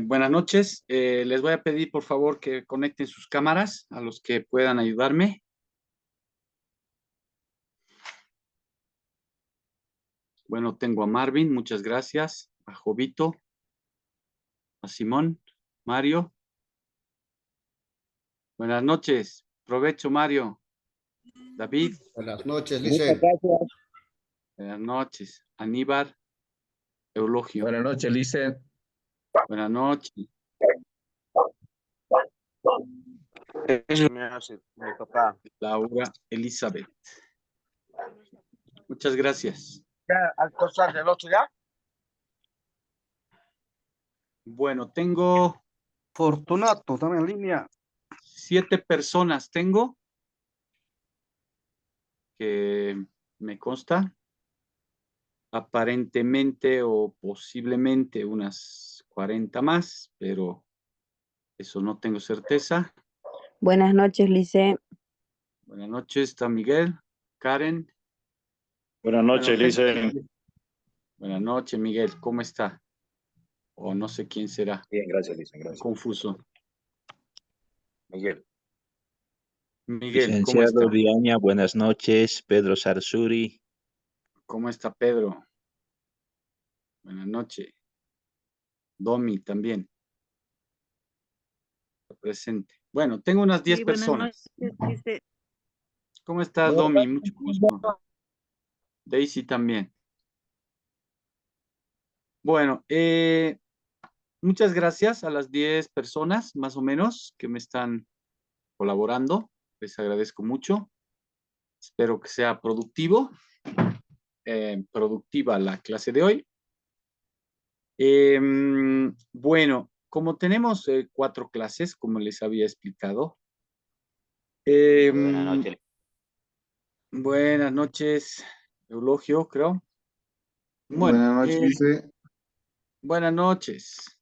Buenas noches. Les voy a pedir, por favor, que conecten sus cámaras a los que puedan ayudarme. Bueno, tengo a Marvin, muchas gracias. A Jovito, a Simón, Mario. Buenas noches. Provecho, Mario. David. Buenas noches, Muchas Lice. gracias. Buenas noches. Aníbar, Eulogio. Buenas noches, Lice. Buenas noches. Eso me hace mi papá. Laura, Elizabeth. Muchas gracias. ¿Ya almorzar del otro ya? Bueno, tengo Fortunato, también en línea. 7 personas. Tengo que me consta. Aparentemente o posiblemente unas 40 más, pero eso no tengo certeza. Buenas noches, Lice. Buenas noches, está Miguel, Karen. Buenas noches, Lice. Buenas noches, Miguel, ¿cómo está? O no sé quién será. Bien, gracias, Lice, gracias. Confuso. Miguel. Miguel, ¿cómo Licenciado está? Diaña, buenas noches. Pedro Sarsuri. ¿Cómo está Pedro? Buenas noches. Domi también. Está presente. Bueno, tengo unas 10 personas. Noches, ¿Cómo estás, Domi? Mucho gusto. Daisy también. Bueno, muchas gracias a las 10 personas, más o menos, que me están colaborando. Les agradezco mucho. Espero que sea productiva la clase de hoy. Bueno, como tenemos 4 clases, como les había explicado. Buenas noches. Buenas noches, Eulogio, creo. Bueno, Buenas noches, Lice. buenas noches.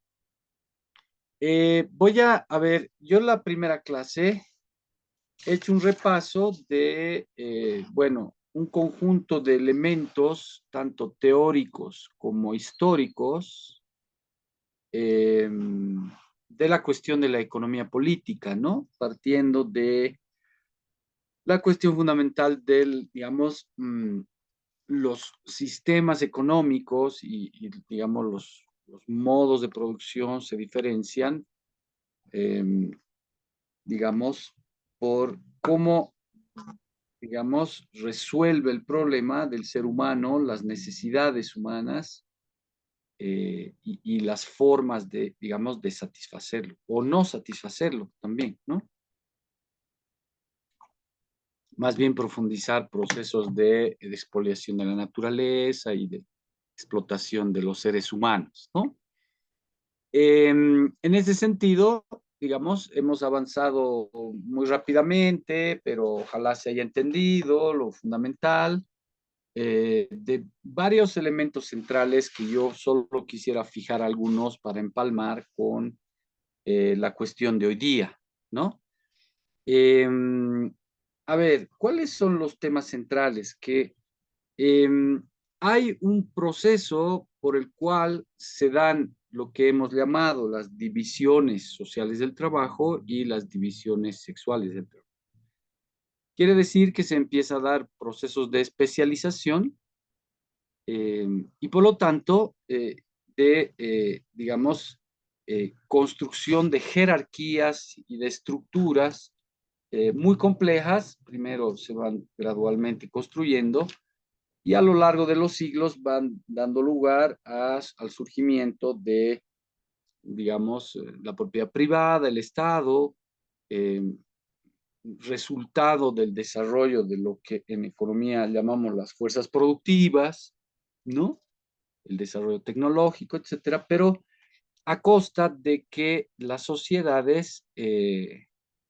Voy a ver, yo la primera clase he hecho un repaso de, bueno, un conjunto de elementos, tanto teóricos como históricos, de la cuestión de la economía política, ¿no? Partiendo de la cuestión fundamental del, digamos, los sistemas económicos digamos, los modos de producción se diferencian, digamos, por cómo, digamos, resuelve el problema del ser humano, las necesidades humanas y las formas de, digamos, de satisfacerlo o no satisfacerlo también, ¿no? Más bien profundizar procesos de expoliación de la naturaleza y de explotación de los seres humanos, ¿no? En ese sentido, digamos, hemos avanzado muy rápidamente, pero ojalá se haya entendido lo fundamental de varios elementos centrales que yo solo quisiera fijar algunos para empalmar con la cuestión de hoy día, ¿no? Eh, a ver, ¿cuáles son los temas centrales? Que hay un proceso por el cual se dan lo que hemos llamado las divisiones sociales del trabajo y las divisiones sexuales del trabajo. Quiere decir que se empieza a dar procesos de especialización y por lo tanto digamos, construcción de jerarquías y de estructuras muy complejas. Primero se van gradualmente construyendo y a lo largo de los siglos van dando lugar al surgimiento de, digamos, la propiedad privada, el Estado, eh, resultado del desarrollo de lo que en economía llamamos las fuerzas productivas, ¿no? El desarrollo tecnológico, etcétera, pero a costa de que las sociedades,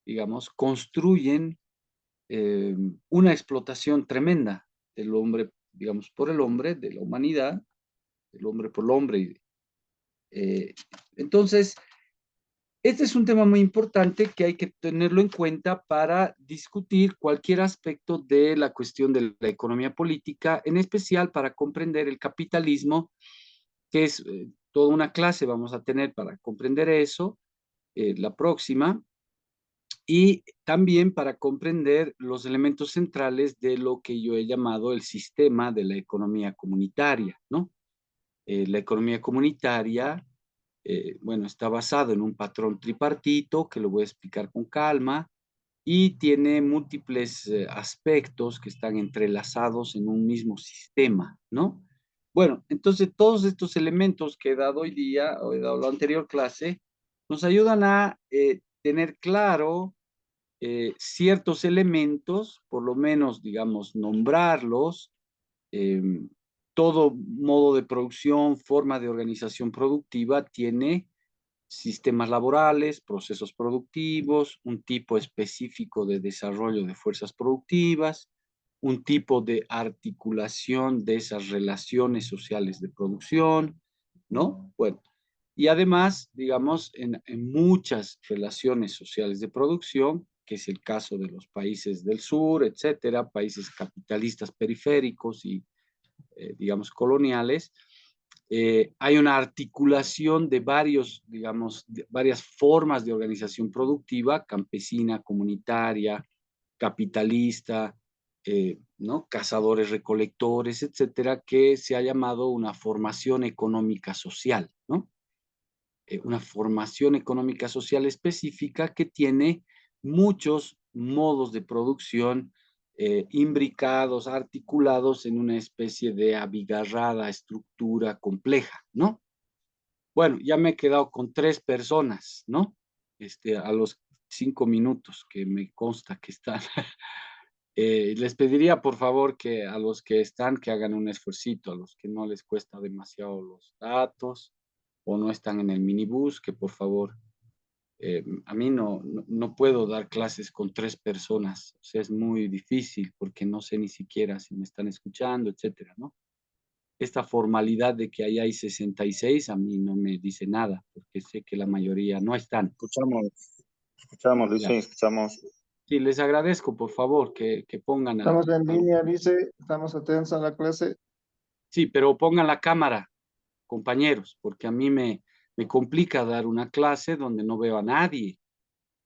digamos, construyen una explotación tremenda del hombre, digamos, por el hombre, de la humanidad, del hombre por el hombre. Entonces, Este es un tema muy importante que hay que tenerlo en cuenta para discutir cualquier aspecto de la cuestión de la economía política, en especial para comprender el capitalismo, que es toda una clase vamos a tener para comprender eso, la próxima, y también para comprender los elementos centrales de lo que yo he llamado el sistema de la economía comunitaria, ¿no? La economía comunitaria, bueno, está basado en un patrón tripartito que lo voy a explicar con calma y tiene múltiples aspectos que están entrelazados en un mismo sistema, ¿no? Bueno, entonces todos estos elementos que he dado hoy día, o he dado la anterior clase, nos ayudan a tener claro ciertos elementos, por lo menos, digamos, nombrarlos, eh, todo modo de producción, forma de organización productiva tiene sistemas laborales, procesos productivos, un tipo específico de desarrollo de fuerzas productivas, un tipo de articulación de esas relaciones sociales de producción, ¿no? Bueno, y además, digamos, en muchas relaciones sociales de producción, que es el caso de los países del sur, etcétera, países capitalistas periféricos y, digamos, coloniales, hay una articulación de varios, digamos, de varias formas de organización productiva, campesina, comunitaria, capitalista, ¿no? Cazadores, recolectores, etcétera, que se ha llamado una formación económica social, ¿no? Una formación económica social específica que tiene muchos modos de producción imbricados, articulados en una especie de abigarrada estructura compleja, ¿no? Bueno, ya me he quedado con 3 personas, ¿no? A los 5 minutos que me consta que están. Les pediría por favor que a los que están que hagan un esfuercito, a los que no les cuesta demasiado los datos o no están en el minibús, que por favor, a mí no puedo dar clases con 3 personas, o sea, es muy difícil porque no sé ni siquiera si me están escuchando, etcétera, ¿no? Esta formalidad de que ahí hay 66 a mí no me dice nada, porque sé que la mayoría no están. Escuchamos, Ya. Lice, escuchamos. Sí, les agradezco, por favor, que pongan Estamos en línea, dice, estamos atentos a la clase. Sí, pero pongan la cámara, compañeros, porque a mí me complica dar una clase donde no veo a nadie,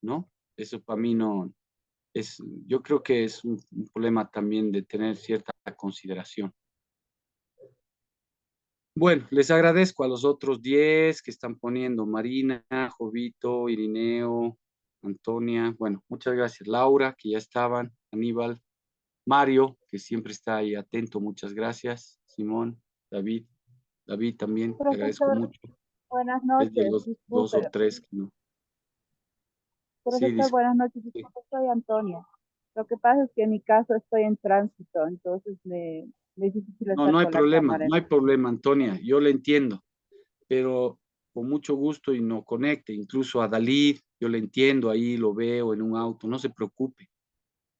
¿no? Eso para mí no es, yo creo que es un problema también de tener cierta consideración. Bueno, les agradezco a los otros 10 que están poniendo, Marina, Jovito, Irineo, Antonia, bueno, muchas gracias. Laura, que ya estaban, Aníbal, Mario, que siempre está ahí atento, muchas gracias. Simón, David también, te agradezco Profesor, mucho. buenas Es de noches, los 2 o 3 que no. Sí, Profesor, buenas noches, sí. disculpe, soy Antonia. Lo que pasa es que en mi caso estoy en tránsito, entonces me es difícil No, estar con la cámara. no hay problema, Antonia, yo le entiendo, pero con mucho gusto y no conecte, incluso a Dalí, yo le entiendo, ahí lo veo en un auto, no se preocupe,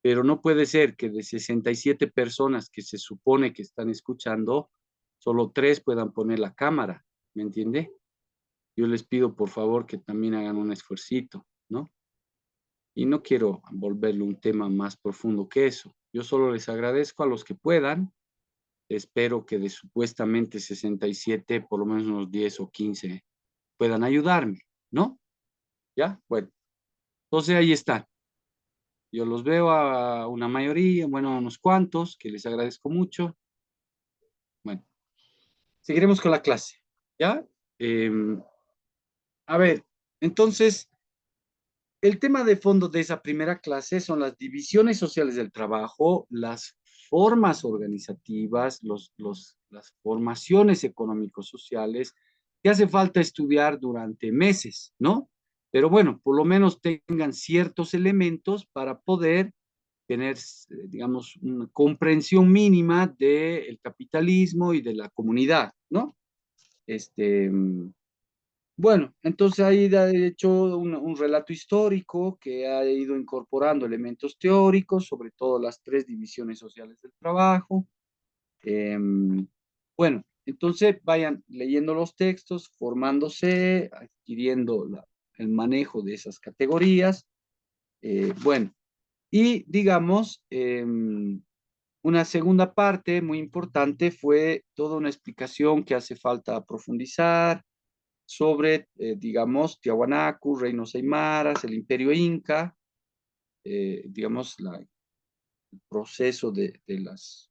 pero no puede ser que de 67 personas que se supone que están escuchando, solo 3 puedan poner la cámara, ¿me entiende? Yo les pido por favor que también hagan un esfuercito, ¿no? Y no quiero volverlo un tema más profundo que eso. Yo solo les agradezco a los que puedan. Espero que de supuestamente 67, por lo menos unos 10 o 15 puedan ayudarme, ¿no? ¿Ya? Bueno, entonces ahí están. Yo los veo a una mayoría, bueno, a unos cuantos, que les agradezco mucho. Bueno, seguiremos con la clase, ¿ya? A ver, entonces, el tema de fondo de esa primera clase son las divisiones sociales del trabajo, las formas organizativas, las formaciones económico-sociales que hace falta estudiar durante meses, ¿no? Pero bueno, por lo menos tengan ciertos elementos para poder tener, digamos, una comprensión mínima del capitalismo y de la comunidad, ¿no? Este, bueno, entonces ahí he hecho un relato histórico que ha ido incorporando elementos teóricos, sobre todo las 3 divisiones sociales del trabajo. Bueno, entonces vayan leyendo los textos, formándose, adquiriendo el manejo de esas categorías. Bueno, y digamos, una segunda parte muy importante fue toda una explicación que hace falta profundizar sobre, digamos, Tiahuanacu, reinos aymaras, el imperio inca, digamos, el proceso de las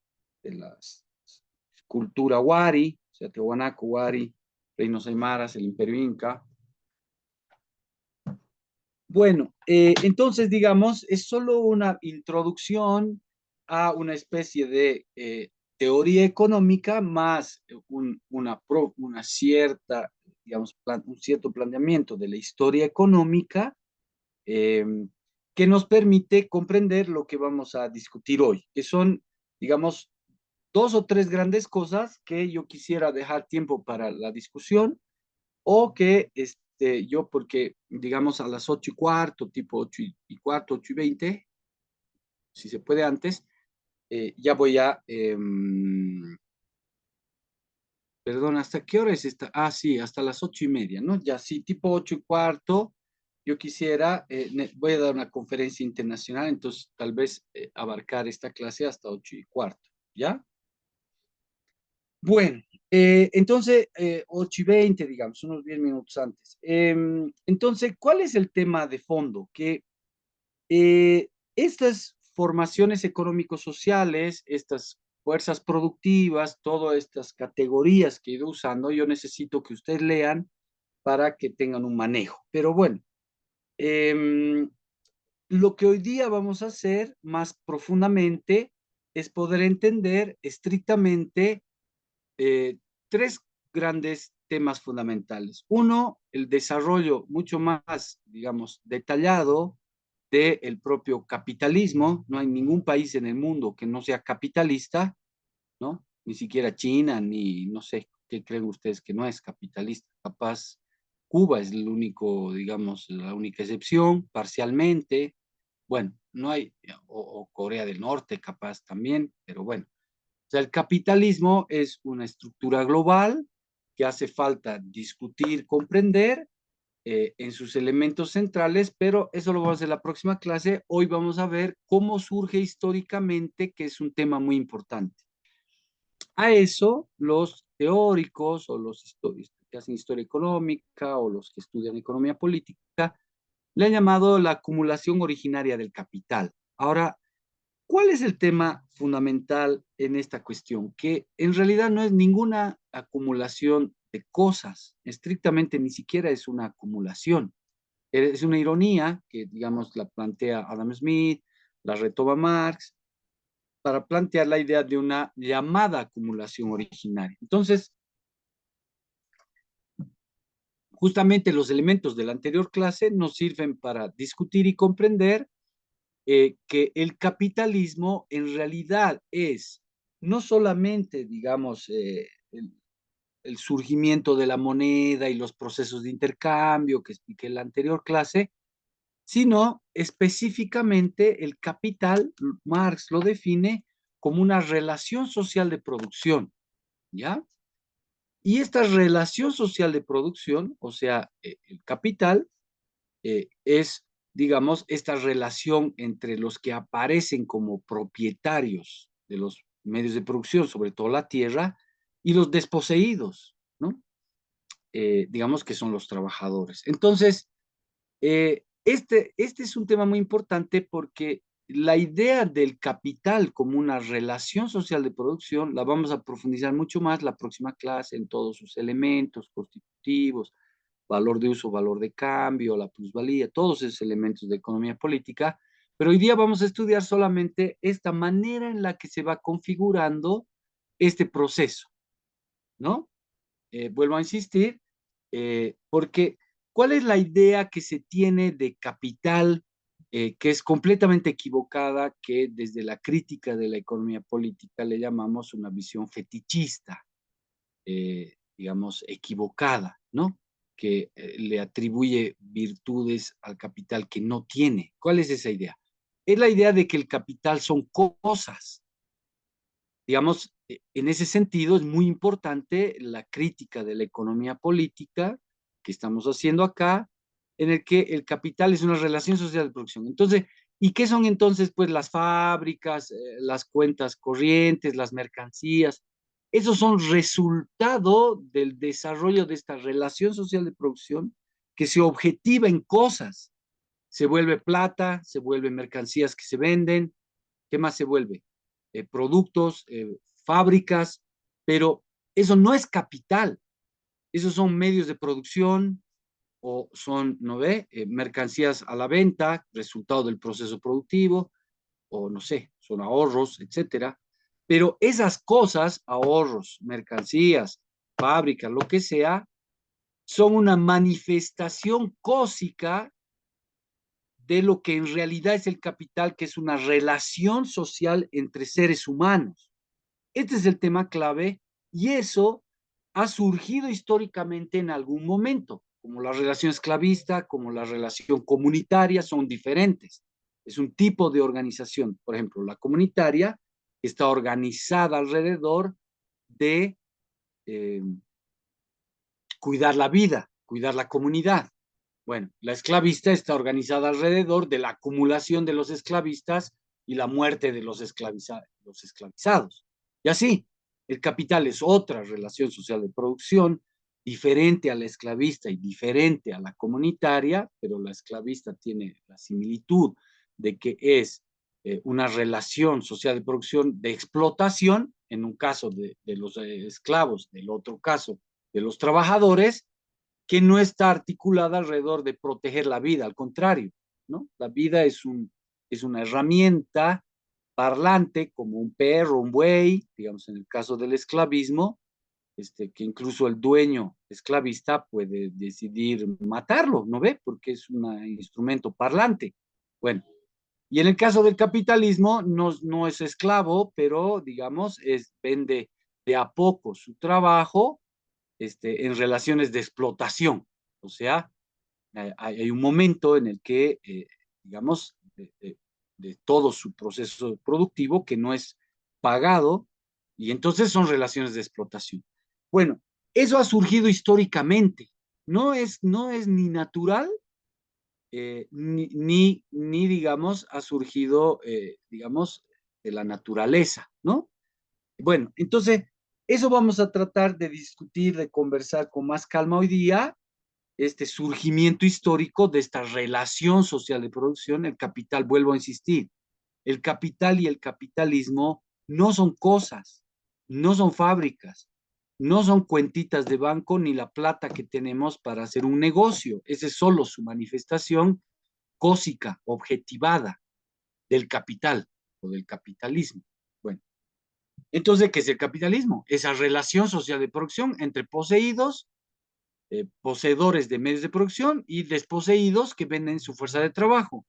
cultura Wari, o sea, Tiahuanacu, Wari, reinos aymaras, el imperio inca. Bueno, entonces, digamos, es solo una introducción a una especie de teoría económica más una cierta, digamos, un cierto planteamiento de la historia económica eh, que nos permite comprender lo que vamos a discutir hoy, que son, digamos, dos o tres grandes cosas que yo quisiera dejar tiempo para la discusión o que yo, porque digamos a las 8:15, tipo 8:15, 8:20, si se puede antes, ya voy a, perdón, ¿hasta qué hora es esta? Ah, sí, hasta las 8:30, ¿no? Ya sí, tipo 8:15, yo quisiera, voy a dar una conferencia internacional, entonces tal vez abarcar esta clase hasta 8:15, ¿ya? Bueno, entonces, 8:20, digamos, unos 10 minutos antes. Entonces, ¿cuál es el tema de fondo? Que estas formaciones económico-sociales, estas fuerzas productivas, todas estas categorías que he ido usando, yo necesito que ustedes lean para que tengan un manejo. Pero bueno, lo que hoy día vamos a hacer más profundamente es poder entender estrictamente tres grandes temas fundamentales. Uno, el desarrollo mucho más, digamos, detallado del propio capitalismo. No hay ningún país en el mundo que no sea capitalista, ¿no? Ni siquiera China, ni no sé qué creen ustedes que no es capitalista. Capaz Cuba es el único, digamos, la única excepción, parcialmente. Bueno, no hay, o Corea del Norte capaz también, pero bueno. O sea, el capitalismo es una estructura global que hace falta discutir, comprender en sus elementos centrales, pero eso lo vamos a hacer en la próxima clase. Hoy vamos a ver cómo surge históricamente, que es un tema muy importante. A eso, los teóricos o los que hacen historia económica o los que estudian economía política le han llamado la acumulación originaria del capital. Ahora, ¿cuál es el tema fundamental en esta cuestión? Que en realidad no es ninguna acumulación de cosas, estrictamente ni siquiera es una acumulación. Es una ironía que, digamos, la plantea Adam Smith, la retoma Marx, para plantear la idea de una llamada acumulación originaria. Entonces, justamente los elementos de la anterior clase nos sirven para discutir y comprender que el capitalismo en realidad es no solamente, digamos, el surgimiento de la moneda y los procesos de intercambio que expliqué en la anterior clase, sino específicamente el capital, Marx lo define como una relación social de producción, ¿ya? Y esta relación social de producción, o sea, el capital, es, digamos, esta relación entre los que aparecen como propietarios de los medios de producción, sobre todo la tierra, y los desposeídos, ¿no? Digamos que son los trabajadores. Entonces, este es un tema muy importante porque la idea del capital como una relación social de producción la vamos a profundizar mucho más la próxima clase en todos sus elementos constitutivos, valor de uso, valor de cambio, la plusvalía, todos esos elementos de economía política, pero hoy día vamos a estudiar solamente esta manera en la que se va configurando este proceso, ¿no? Vuelvo a insistir, porque ¿cuál es la idea que se tiene de capital que es completamente equivocada, que desde la crítica de la economía política le llamamos una visión fetichista, digamos, equivocada, ¿no? Que le atribuye virtudes al capital que no tiene. ¿Cuál es esa idea? Es la idea de que el capital son cosas. Digamos, en ese sentido es muy importante la crítica de la economía política que estamos haciendo acá, en el que el capital es una relación social de producción. Entonces, ¿y qué son entonces pues las fábricas, las cuentas corrientes, las mercancías? Esos son resultado del desarrollo de esta relación social de producción que se objetiva en cosas. Se vuelve plata, se vuelven mercancías que se venden. ¿Qué más se vuelve? Productos, fábricas, pero eso no es capital. Esos son medios de producción o son, ¿no ve? Mercancías a la venta, resultado del proceso productivo, o no sé, son ahorros, etcétera. Pero esas cosas, ahorros, mercancías, fábricas, lo que sea, son una manifestación cósica de lo que en realidad es el capital, que es una relación social entre seres humanos. Este es el tema clave y eso ha surgido históricamente en algún momento, como la relación esclavista, como la relación comunitaria, son diferentes. Es un tipo de organización. Por ejemplo, la comunitaria está organizada alrededor de eh, cuidar la vida, cuidar la comunidad. Bueno, la esclavista está organizada alrededor de la acumulación de los esclavistas y la muerte de los esclavizados. Y así, el capital es otra relación social de producción, diferente a la esclavista y diferente a la comunitaria, pero la esclavista tiene la similitud de que es una relación social de producción de explotación, en un caso de los esclavos, del otro caso de los trabajadores, que no está articulada alrededor de proteger la vida, al contrario, ¿no? La vida es una herramienta parlante como un perro, un buey, digamos en el caso del esclavismo, que incluso el dueño esclavista puede decidir matarlo, ¿no ve? Porque es un instrumento parlante. Bueno, y en el caso del capitalismo no es esclavo, pero digamos vende de a poco su trabajo en relaciones de explotación. O sea, hay un momento en el que, digamos, de todo su proceso productivo que no es pagado y entonces son relaciones de explotación. Bueno, eso ha surgido históricamente. No es ni natural, ni, digamos, ha surgido, digamos, de la naturaleza, ¿no? Bueno, entonces, eso vamos a tratar de discutir, de conversar con más calma hoy día, este surgimiento histórico de esta relación social de producción. El capital, vuelvo a insistir, el capital y el capitalismo no son cosas, no son fábricas, no son cuentitas de banco ni la plata que tenemos para hacer un negocio. Esa es solo su manifestación cósica, objetivada del capital o del capitalismo. Bueno, entonces, ¿qué es el capitalismo? Esa relación social de producción entre poseídos, poseedores de medios de producción y desposeídos que venden su fuerza de trabajo.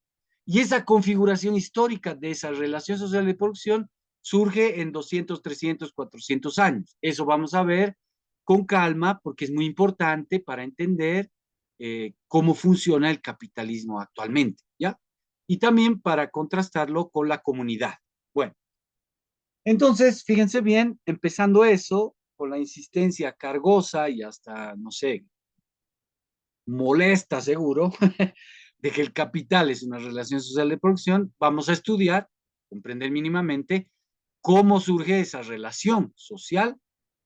Y esa configuración histórica de esa relación social de producción surge en 200, 300, 400 años. Eso vamos a ver con calma porque es muy importante para entender cómo funciona el capitalismo actualmente, ¿ya? Y también para contrastarlo con la comunidad. Bueno, entonces, fíjense bien, empezando eso, con la insistencia cargosa y hasta, no sé, molesta seguro, de que el capital es una relación social de producción, vamos a estudiar, comprender mínimamente cómo surge esa relación social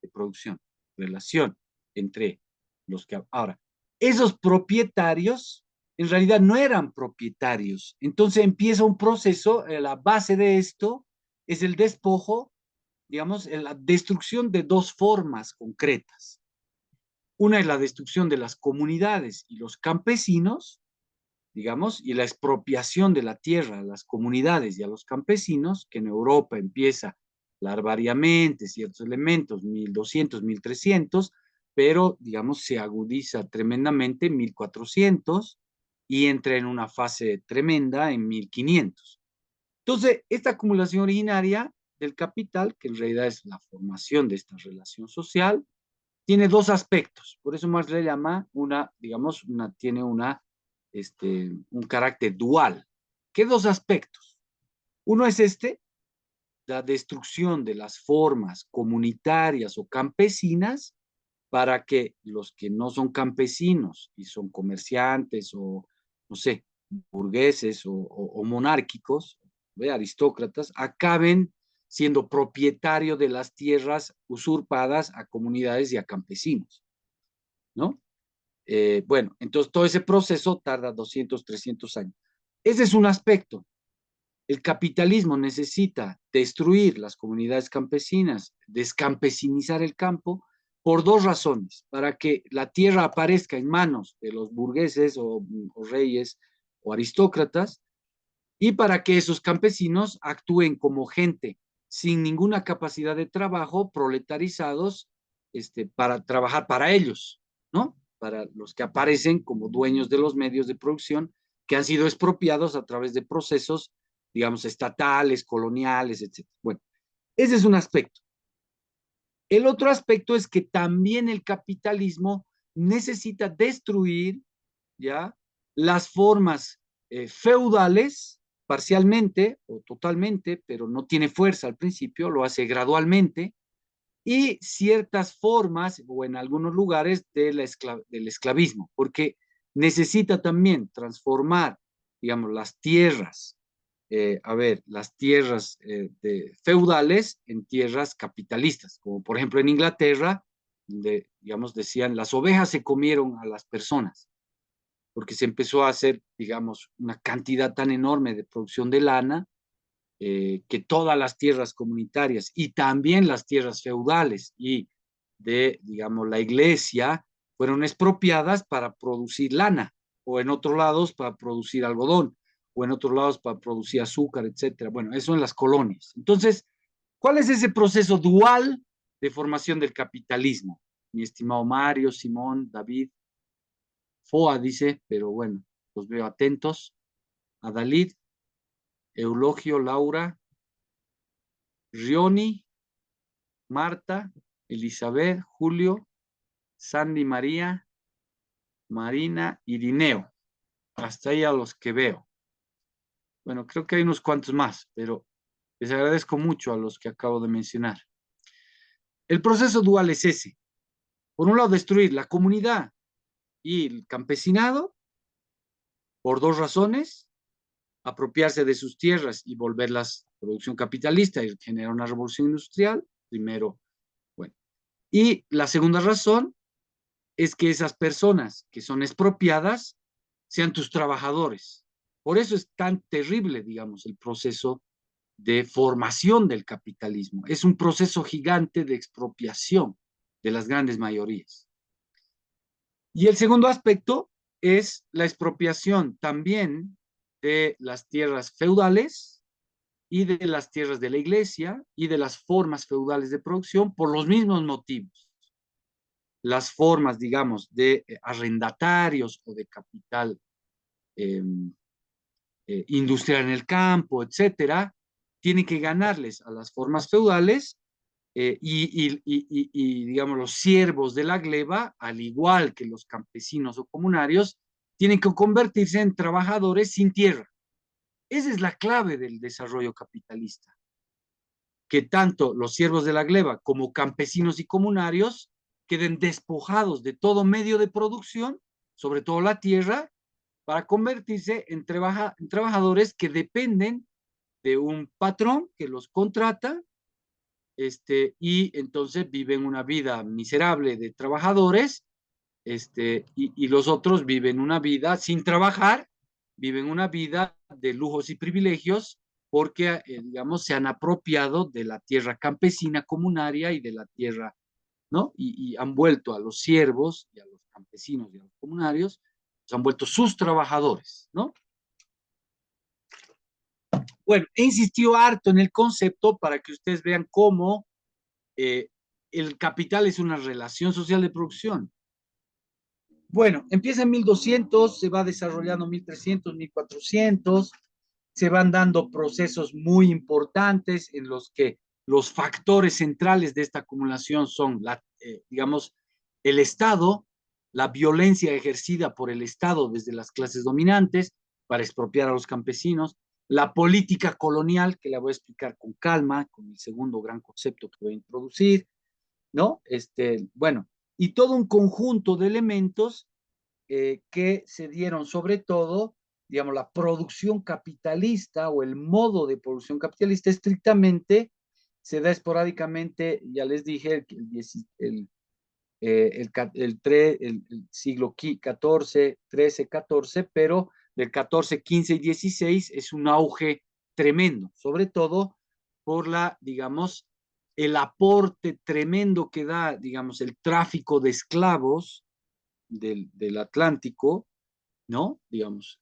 de producción, relación entre los que... Ahora, esos propietarios en realidad no eran propietarios, entonces empieza un proceso, la base de esto es el despojo, digamos, la destrucción de dos formas concretas. Una es la destrucción de las comunidades y los campesinos, digamos, y la expropiación de la tierra a las comunidades y a los campesinos, que en Europa empieza larvariamente, ciertos elementos, 1200, 1300, pero, digamos, se agudiza tremendamente en 1400 y entra en una fase tremenda en 1500. Entonces, esta acumulación originaria del capital, que en realidad es la formación de esta relación social, tiene dos aspectos, por eso Marx le llama una, digamos, tiene un carácter dual. ¿Qué dos aspectos? Uno es la destrucción de las formas comunitarias o campesinas para que los que no son campesinos y son comerciantes o, no sé, burgueses o monárquicos, ¿ve? Aristócratas, acaben siendo propietarios de las tierras usurpadas a comunidades y a campesinos, ¿no? Bueno, entonces todo ese proceso tarda 200, 300 años. Ese es un aspecto. El capitalismo necesita destruir las comunidades campesinas, descampesinizar el campo, por dos razones: para que la tierra aparezca en manos de los burgueses o reyes o aristócratas, y para que esos campesinos actúen como gente sin ninguna capacidad de trabajo, proletarizados, para trabajar para ellos, ¿no? Para los que aparecen como dueños de los medios de producción que han sido expropiados a través de procesos, digamos, estatales, coloniales, etc. Bueno, ese es un aspecto. El otro aspecto es que también el capitalismo necesita destruir, ¿ya?, las formas feudales, parcialmente o totalmente, pero no tiene fuerza al principio, lo hace gradualmente, y ciertas formas, o en algunos lugares, del esclavismo, porque necesita también transformar, digamos, las tierras, las tierras feudales en tierras capitalistas, como por ejemplo en Inglaterra, donde, digamos, decían, las ovejas se comieron a las personas, porque se empezó a hacer, digamos, una cantidad tan enorme de producción de lana, que todas las tierras comunitarias y también las tierras feudales y de, digamos, la iglesia fueron expropiadas para producir lana, o en otros lados para producir algodón, o en otros lados para producir azúcar, etcétera. Bueno, eso en las colonias. Entonces, ¿cuál es ese proceso dual de formación del capitalismo? Mi estimado Mario, Simón, David, Foa dice, pero bueno, los veo atentos. Adalid, Eulogio, Laura, Rioni, Marta, Elizabeth, Julio, Sandy, María, Marina, Irineo. Hasta ahí a los que veo. Bueno, creo que hay unos cuantos más, pero les agradezco mucho a los que acabo de mencionar. El proceso dual es ese. Por un lado, destruir la comunidad y el campesinado por dos razones: apropiarse de sus tierras y volverlas producción capitalista y generar una revolución industrial, primero. Bueno, y la segunda razón es que esas personas que son expropiadas sean tus trabajadores. Por eso es tan terrible, digamos, el proceso de formación del capitalismo. Es un proceso gigante de expropiación de las grandes mayorías. Y el segundo aspecto es la expropiación también de las tierras feudales y de las tierras de la iglesia y de las formas feudales de producción por los mismos motivos. Las formas, digamos, de arrendatarios o de capital industrial en el campo, etcétera, tienen que ganarles a las formas feudales, digamos, los siervos de la gleba, al igual que los campesinos o comunarios, tienen que convertirse en trabajadores sin tierra. Esa es la clave del desarrollo capitalista, que tanto los siervos de la gleba como campesinos y comunarios queden despojados de todo medio de producción, sobre todo la tierra, para convertirse en trabajadores que dependen de un patrón que los contrata, y entonces viven una vida miserable de trabajadores, y los otros viven una vida sin trabajar, viven una vida de lujos y privilegios porque, digamos, se han apropiado de la tierra campesina comunaria y de la tierra, ¿no? Y han vuelto a los siervos y a los campesinos y a los comunarios, se han vuelto sus trabajadores, ¿no? Bueno, he insistido harto en el concepto para que ustedes vean cómo el capital es una relación social de producción. Bueno, empieza en 1200, se va desarrollando 1300, 1400, se van dando procesos muy importantes en los que los factores centrales de esta acumulación son, digamos, el Estado, la violencia ejercida por el Estado desde las clases dominantes para expropiar a los campesinos, la política colonial, que la voy a explicar con calma, con el segundo gran concepto que voy a introducir, ¿no? Bueno, y todo un conjunto de elementos que se dieron sobre todo, digamos, la producción capitalista o el modo de producción capitalista estrictamente se da esporádicamente, ya les dije, el siglo XIV, XIII, XIV, pero del XIV, XV y XVI es un auge tremendo, sobre todo por digamos, el aporte tremendo que da, digamos, el tráfico de esclavos del Atlántico, ¿no? Digamos,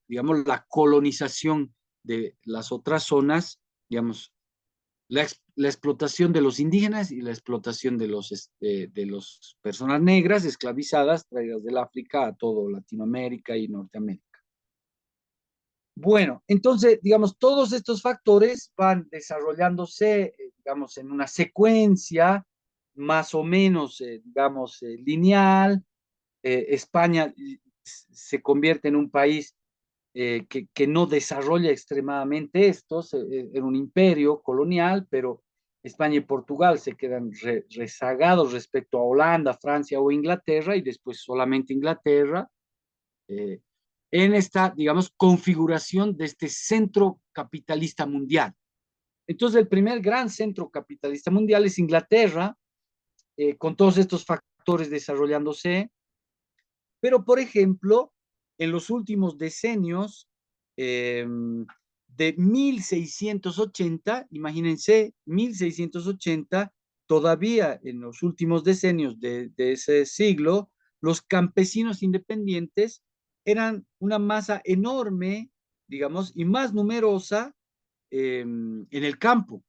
digamos, la colonización de las otras zonas, digamos, la explotación de los indígenas y la explotación de los personas negras esclavizadas traídas del África a todo Latinoamérica y Norteamérica. Bueno, entonces, digamos, todos estos factores van desarrollándose, digamos, en una secuencia más o menos, digamos, lineal. España se convierte en un país que no desarrolla extremadamente esto, era un imperio colonial, pero España y Portugal se quedan rezagados respecto a Holanda, Francia o Inglaterra, y después solamente Inglaterra, eh, en esta, digamos, configuración de este centro capitalista mundial. Entonces, el primer gran centro capitalista mundial es Inglaterra, con todos estos factores desarrollándose, pero, por ejemplo, en los últimos decenios, de 1680, imagínense, 1680, todavía en los últimos decenios de ese siglo, los campesinos independientes eran una masa enorme, digamos, y más numerosa en el campo.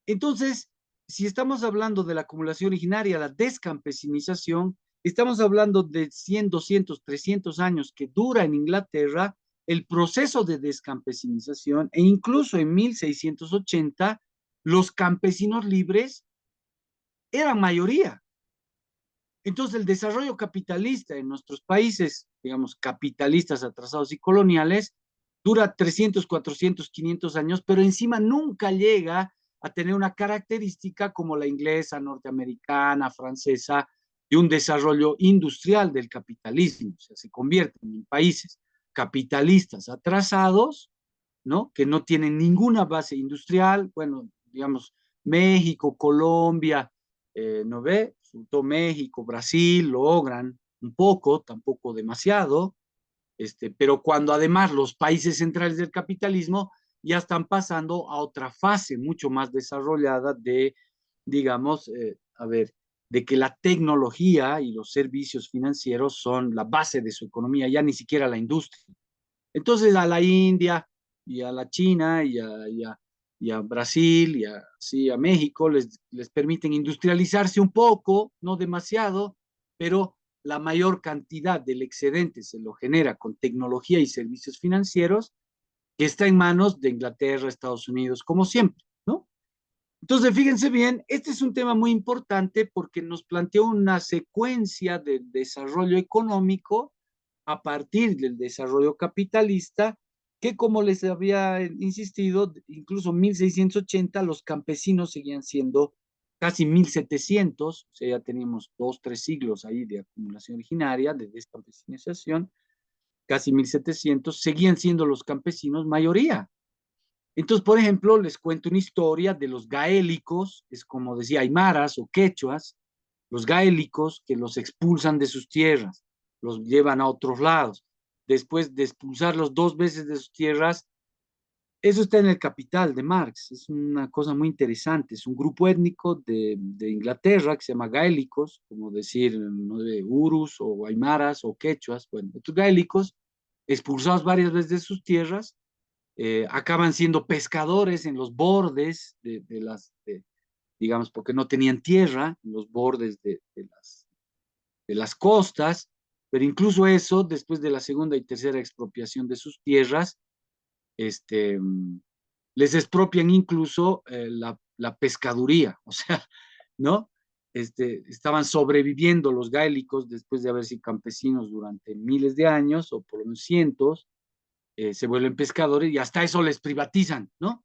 Entonces, si estamos hablando de la acumulación originaria, la descampesinización, estamos hablando de 100, 200, 300 años que dura en Inglaterra el proceso de descampesinización, e incluso en 1680 los campesinos libres eran mayoría. Entonces, el desarrollo capitalista en nuestros países, digamos, capitalistas atrasados y coloniales, dura 300, 400, 500 años, pero encima nunca llega a tener una característica como la inglesa, norteamericana, francesa, de un desarrollo industrial del capitalismo. O sea, se convierten en países capitalistas atrasados, ¿no? Que no tienen ninguna base industrial. Bueno, digamos, México, Colombia, ¿no ve? México, Brasil, logran un poco, tampoco demasiado, pero cuando además los países centrales del capitalismo ya están pasando a otra fase mucho más desarrollada de, digamos, a ver, de que la tecnología y los servicios financieros son la base de su economía, ya ni siquiera la industria. Entonces a la India y a la China y a Brasil y a México les permiten industrializarse un poco, no demasiado, pero la mayor cantidad del excedente se lo genera con tecnología y servicios financieros, que está en manos de Inglaterra, Estados Unidos, como siempre, ¿no? Entonces, fíjense bien, este es un tema muy importante porque nos planteó una secuencia de desarrollo económico a partir del desarrollo capitalista, que como les había insistido, incluso 1680 los campesinos seguían siendo casi 1700, o sea, ya teníamos 2, 3 siglos ahí de acumulación originaria, de descampesinización, casi 1700, seguían siendo los campesinos mayoría. Entonces, por ejemplo, les cuento una historia de los gaélicos, es como decía, aymaras o quechuas, los gaélicos que los expulsan de sus tierras, los llevan a otros lados. Después de expulsarlos 2 veces de sus tierras, eso está en el Capital de Marx, es una cosa muy interesante, es un grupo étnico de Inglaterra que se llama gaélicos, como decir, ¿no?, de urus o aymaras o quechuas. Bueno, estos gaélicos, expulsados varias veces de sus tierras, acaban siendo pescadores en los bordes digamos, porque no tenían tierra, en los bordes de las costas, pero incluso eso, después de la segunda y tercera expropiación de sus tierras, les expropian incluso la pescaduría, o sea, ¿no? Estaban sobreviviendo los gaélicos después de haber sido campesinos durante miles de años, o por lo menos cientos, se vuelven pescadores y hasta eso les privatizan, ¿no?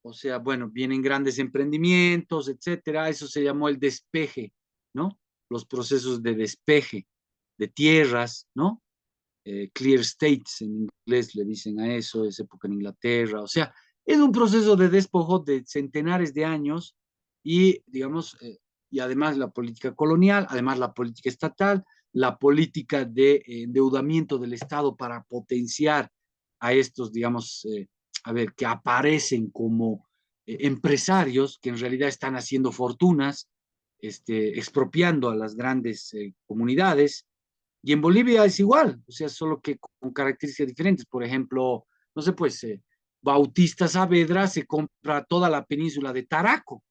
O sea, bueno, vienen grandes emprendimientos, etcétera. Eso se llamó el despeje, ¿no? Los procesos de despeje de tierras, ¿no? Clear states en inglés le dicen a eso, es época en Inglaterra. O sea, es un proceso de despojo de centenares de años y, digamos, y además la política colonial, además la política estatal, la política de endeudamiento del Estado para potenciar a estos, digamos, a ver, que aparecen como empresarios que en realidad están haciendo fortunas, expropiando a las grandes comunidades. Y en Bolivia es igual, o sea, solo que con características diferentes. Por ejemplo, no sé, pues Bautista Saavedra se compra toda la península de Taraco,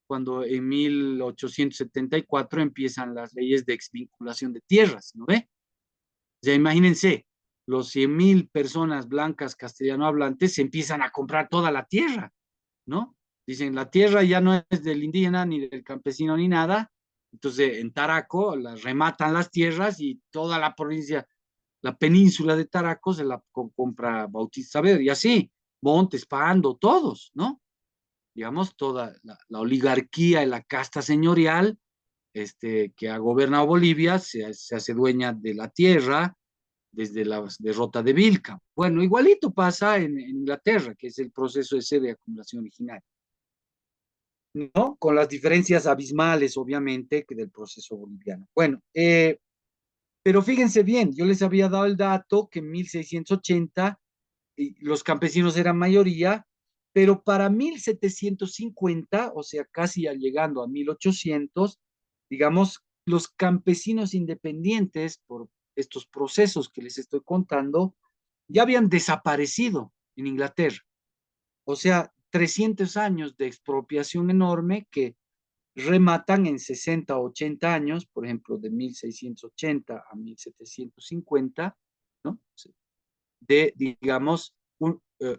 cuando en 1874 empiezan las leyes de exvinculación de tierras, ¿no ve? O sea, imagínense, los 100.000 personas blancas castellano hablantes se empiezan a comprar toda la tierra, ¿no? Dicen, la tierra ya no es del indígena, ni del campesino, ni nada. Entonces, en Taraco las rematan las tierras y toda la provincia, la península de Taraco se la compra Bautista Saavedra. Y así, Montes, Pando, todos, ¿no? Digamos, toda la oligarquía y la casta señorial que ha gobernado Bolivia se hace dueña de la tierra desde la derrota de Vilca. Bueno, igualito pasa en Inglaterra, que es el proceso ese de acumulación original, ¿no? Con las diferencias abismales, obviamente, que del proceso boliviano. Bueno, pero fíjense bien, yo les había dado el dato que en 1680 los campesinos eran mayoría, pero para 1750, o sea, casi ya llegando a 1800, digamos, los campesinos independientes, por estos procesos que les estoy contando, ya habían desaparecido en Inglaterra. O sea, 300 años de expropiación enorme que rematan en 60 o 80 años, por ejemplo, de 1680 a 1750, ¿no? De, digamos,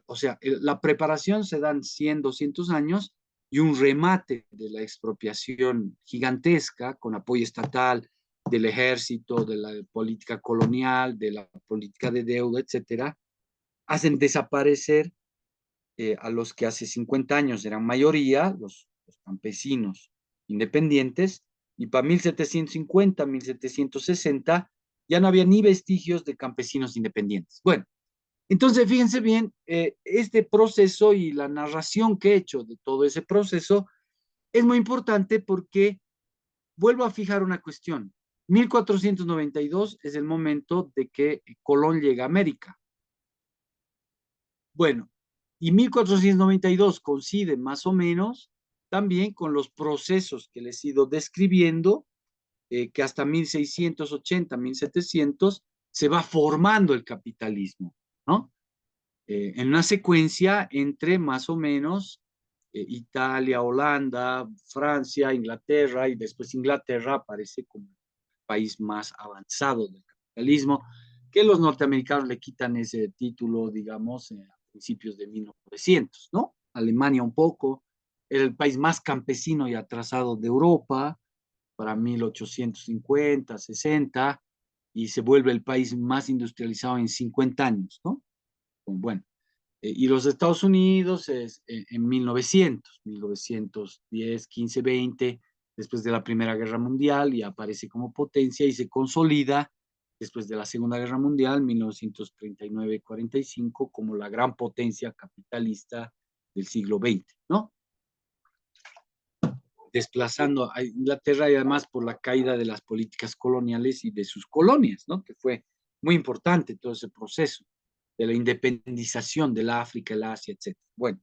o sea, la preparación se dan 100, 200 años y un remate de la expropiación gigantesca con apoyo estatal del ejército, de la política colonial, de la política de deuda, etcétera, hacen desaparecer a los que hace 50 años eran mayoría, los campesinos independientes, y para 1750, 1760 ya no había ni vestigios de campesinos independientes. Bueno, entonces fíjense bien, este proceso y la narración que he hecho de todo ese proceso es muy importante porque vuelvo a fijar una cuestión. 1492 es el momento de que Colón llega a América. Bueno, y 1492 coincide más o menos también con los procesos que les he ido describiendo, que hasta 1680, 1700 se va formando el capitalismo, ¿no? En una secuencia entre más o menos Italia, Holanda, Francia, Inglaterra, y después Inglaterra aparece como el país más avanzado del capitalismo, que los norteamericanos le quitan ese título, digamos, a principios de 1900, ¿no? Alemania un poco, era el país más campesino y atrasado de Europa para 1850, 60, y se vuelve el país más industrializado en 50 años, ¿no? Bueno, y los Estados Unidos es en 1910, 15, 20, después de la Primera Guerra Mundial, y aparece como potencia y se consolida después de la Segunda Guerra Mundial, 1939-45, como la gran potencia capitalista del siglo XX, ¿no? Desplazando a Inglaterra y además por la caída de las políticas coloniales y de sus colonias, ¿no? Que fue muy importante todo ese proceso de la independización de la África, el Asia, etc. Bueno,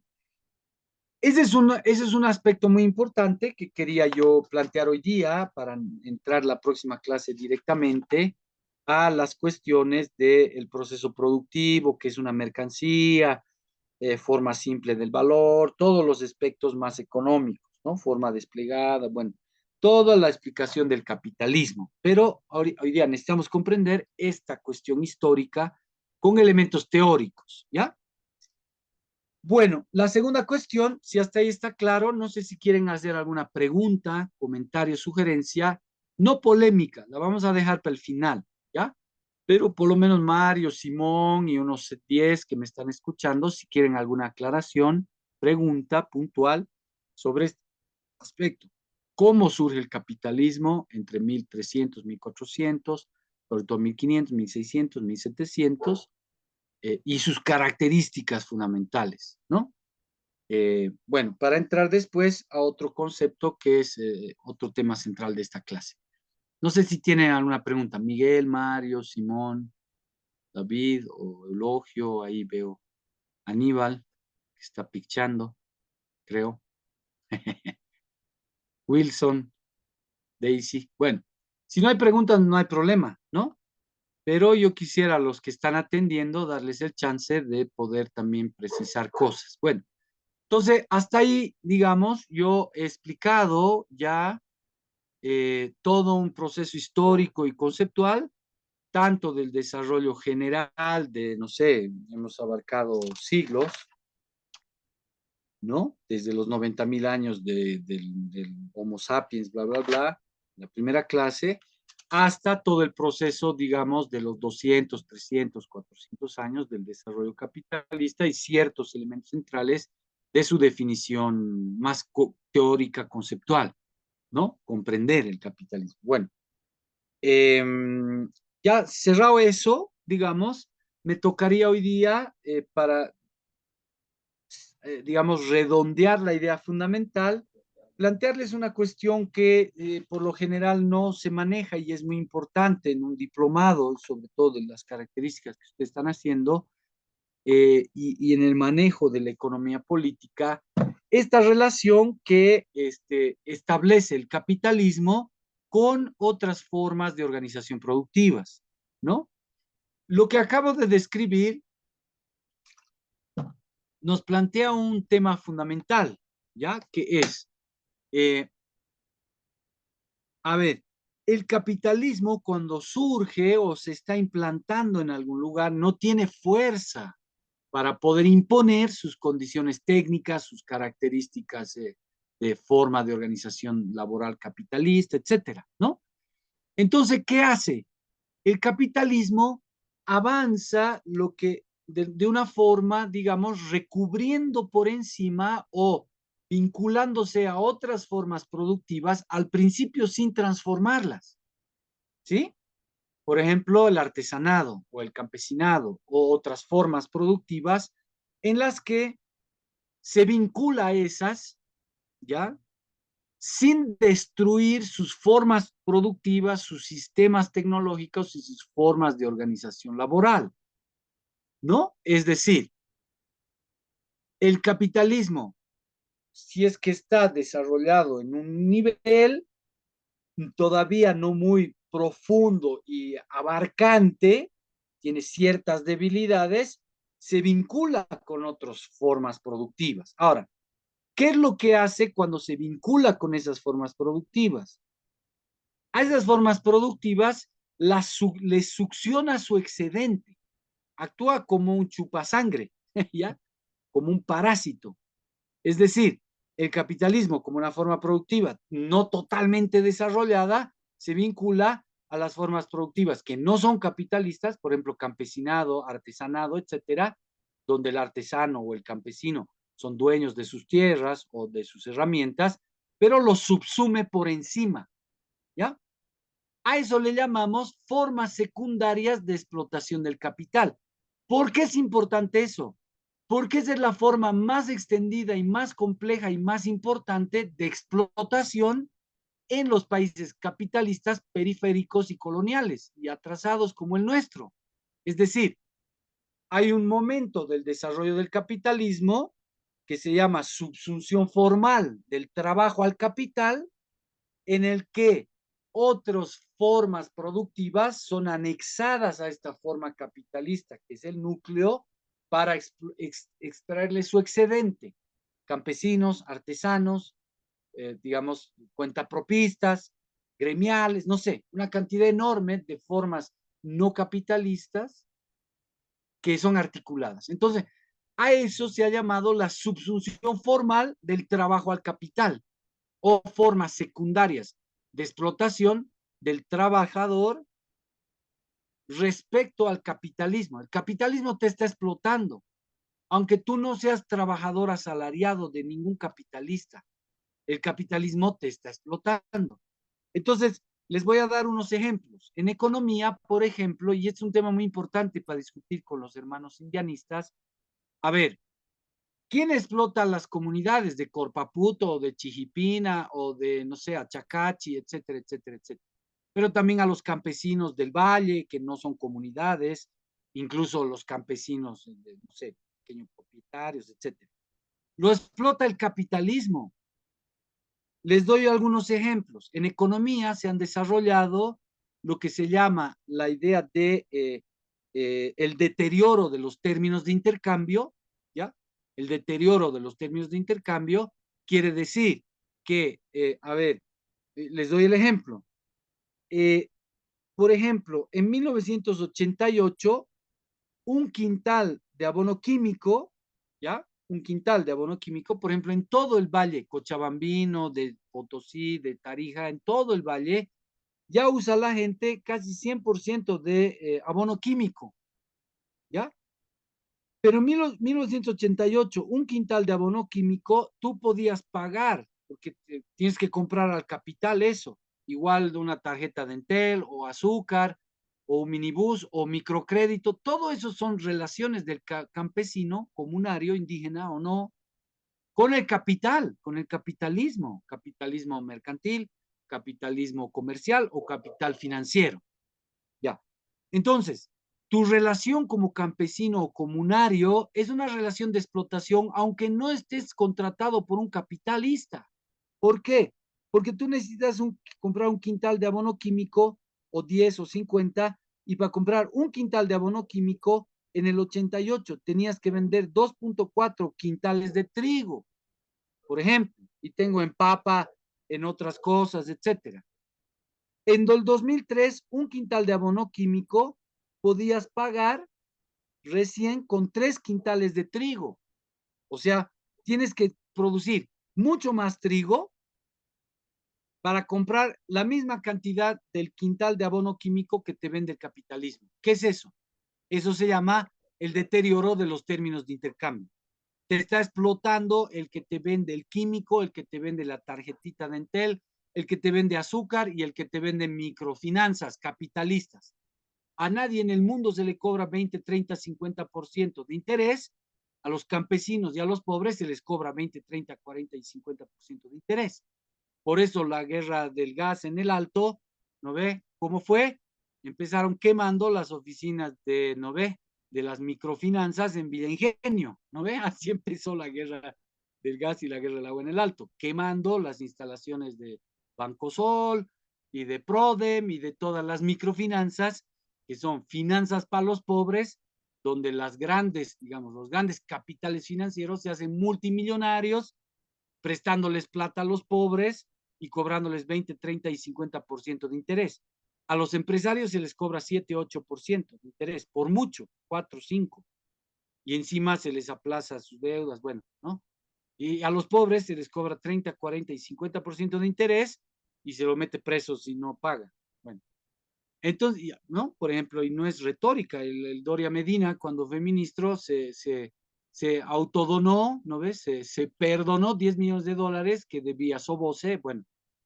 ese es un aspecto muy importante que quería yo plantear hoy día para entrar la próxima clase directamente a las cuestiones del proceso productivo, que es una mercancía, forma simple del valor, todos los aspectos más económicos, ¿no? Forma desplegada, bueno, toda la explicación del capitalismo. Pero hoy día necesitamos comprender esta cuestión histórica con elementos teóricos, ¿ya? Bueno, la segunda cuestión, si hasta ahí está claro, no sé si quieren hacer alguna pregunta, comentario, sugerencia, no polémica, la vamos a dejar para el final, ¿ya? Pero por lo menos Mario, Simón y unos 10 que me están escuchando, si quieren alguna aclaración, pregunta puntual sobre este aspecto. ¿Cómo surge el capitalismo entre 1300, 1400, sobre todo 1500, 1600, 1700, y sus características fundamentales, ¿no? Bueno, para entrar después a otro concepto que es otro tema central de esta clase. No sé si tienen alguna pregunta. Miguel, Mario, Simón, David o Eulogio, ahí veo Aníbal, que está pichando, creo. Wilson, Daisy. Bueno, si no hay preguntas, no hay problema, ¿no? Pero yo quisiera a los que están atendiendo darles el chance de poder también precisar cosas. Bueno, entonces, hasta ahí, digamos, yo he explicado ya todo un proceso histórico y conceptual, tanto del desarrollo general, de, no sé, hemos abarcado siglos, ¿no? Desde los 90.000 años del Homo sapiens, bla, bla, bla, la primera clase, hasta todo el proceso, digamos, de los 200, 300, 400 años del desarrollo capitalista y ciertos elementos centrales de su definición más teórica, conceptual, ¿no? Comprender el capitalismo. Bueno, ya cerrado eso, digamos, me tocaría hoy día para digamos, redondear la idea fundamental, plantearles una cuestión que por lo general no se maneja y es muy importante en un diplomado, sobre todo de las características que ustedes están haciendo, y en el manejo de la economía política, esta relación que establece el capitalismo con otras formas de organización productivas, ¿no? Lo que acabo de describir nos plantea un tema fundamental, ¿ya? Que es, eh, a ver, el capitalismo cuando surge o se está implantando en algún lugar no tiene fuerza para poder imponer sus condiciones técnicas, sus características de forma de organización laboral capitalista, etcétera, ¿no? Entonces, ¿qué hace? El capitalismo avanza lo que de una forma, digamos, recubriendo por encima o vinculándose a otras formas productivas al principio sin transformarlas, ¿sí? Por ejemplo, el artesanado o el campesinado o otras formas productivas en las que se vincula a esas, ¿ya? Sin destruir sus formas productivas, sus sistemas tecnológicos y sus formas de organización laboral, ¿no? Es decir, el capitalismo, si es que está desarrollado en un nivel todavía no muy profundo y abarcante, tiene ciertas debilidades, se vincula con otras formas productivas. Ahora, ¿qué es lo que hace cuando se vincula con esas formas productivas? A esas formas productivas les succiona su excedente, actúa como un chupasangre, ¿ya? Como un parásito. Es decir, el capitalismo como una forma productiva no totalmente desarrollada se vincula a las formas productivas que no son capitalistas, por ejemplo, campesinado, artesanado, etcétera, donde el artesano o el campesino son dueños de sus tierras o de sus herramientas, pero los subsume por encima, ¿ya? A eso le llamamos formas secundarias de explotación del capital. ¿Por qué es importante eso? Porque esa es la forma más extendida y más compleja y más importante de explotación en los países capitalistas periféricos y coloniales y atrasados como el nuestro. Es decir, hay un momento del desarrollo del capitalismo que se llama subsunción formal del trabajo al capital, en el que otras formas productivas son anexadas a esta forma capitalista, que es el núcleo, para extraerle su excedente. Campesinos, artesanos, digamos, cuentapropistas, gremiales, no sé, una cantidad enorme de formas no capitalistas que son articuladas. Entonces, a eso se ha llamado la subsunción formal del trabajo al capital o formas secundarias de explotación del trabajador respecto al capitalismo. El capitalismo te está explotando, aunque tú no seas trabajador asalariado de ningún capitalista. El capitalismo te está explotando. Entonces, les voy a dar unos ejemplos. En economía, por ejemplo, y es un tema muy importante para discutir con los hermanos indianistas, a ver, ¿quién explota las comunidades de Corpaputo o de Chijipina o de, no sé, Achacachi, etcétera, etcétera, etcétera? Pero también a los campesinos del valle, que no son comunidades, incluso los campesinos, no sé, pequeños propietarios, etcétera. Lo explota el capitalismo. Les doy algunos ejemplos. En economía se han desarrollado lo que se llama la idea de el deterioro de los términos de intercambio, ¿ya? El deterioro de los términos de intercambio quiere decir que, a ver, les doy el ejemplo. Por ejemplo, en 1988, un quintal de abono químico, ¿ya? Un quintal de abono químico, por ejemplo, en todo el valle cochabambino, de Potosí, de Tarija, en todo el valle, ya usa la gente casi 100% de abono químico, ¿ya? Pero en 1988, un quintal de abono químico, tú podías pagar, porque tienes que comprar al capital eso, igual de una tarjeta de Entel o azúcar o un minibús o microcrédito, todo eso son relaciones del campesino, comunario, indígena o no, con el capital, con el capitalismo, capitalismo mercantil, capitalismo comercial o capital financiero. Ya. Entonces, tu relación como campesino o comunario es una relación de explotación, aunque no estés contratado por un capitalista. ¿Por qué? Porque tú necesitas comprar un quintal de abono químico, o 10 o 50, y para comprar un quintal de abono químico, en el 88 tenías que vender 2.4 quintales de trigo, por ejemplo, y tengo en papa, en otras cosas, etcétera. En el 2003, un quintal de abono químico podías pagar recién con 3 quintales de trigo. O sea, tienes que producir mucho más trigo para comprar la misma cantidad del quintal de abono químico que te vende el capitalismo. ¿Qué es eso? Eso se llama el deterioro de los términos de intercambio. Te está explotando el que te vende el químico, el que te vende la tarjetita de Entel, el que te vende azúcar y el que te vende microfinanzas capitalistas. A nadie en el mundo se le cobra 20, 30, 50% de interés. A los campesinos y a los pobres se les cobra 20, 30, 40 y 50% de interés. Por eso la guerra del gas en el Alto, ¿no ve? ¿Cómo fue? Empezaron quemando las oficinas de, ¿no ve? De las microfinanzas en Villa Ingenio, ¿no ve? Así empezó la guerra del gas y la guerra del agua en el Alto, quemando las instalaciones de Banco Sol y de Prodem y de todas las microfinanzas, que son finanzas para los pobres, donde las grandes, digamos, los grandes capitales financieros se hacen multimillonarios prestándoles plata a los pobres y cobrándoles 20, 30 y 50% de interés. A los empresarios se les cobra 7, 8% de interés, por mucho, 4, 5. Y encima se les aplaza sus deudas, bueno, ¿no? Y a los pobres se les cobra 30, 40 y 50% de interés y se lo mete preso si no paga. Bueno, entonces, ¿no? Por ejemplo, y no es retórica, el Doria Medina, cuando fue ministro, se autodonó, ¿no ves? Se perdonó 10 millones de dólares que debía Sobose. Bueno,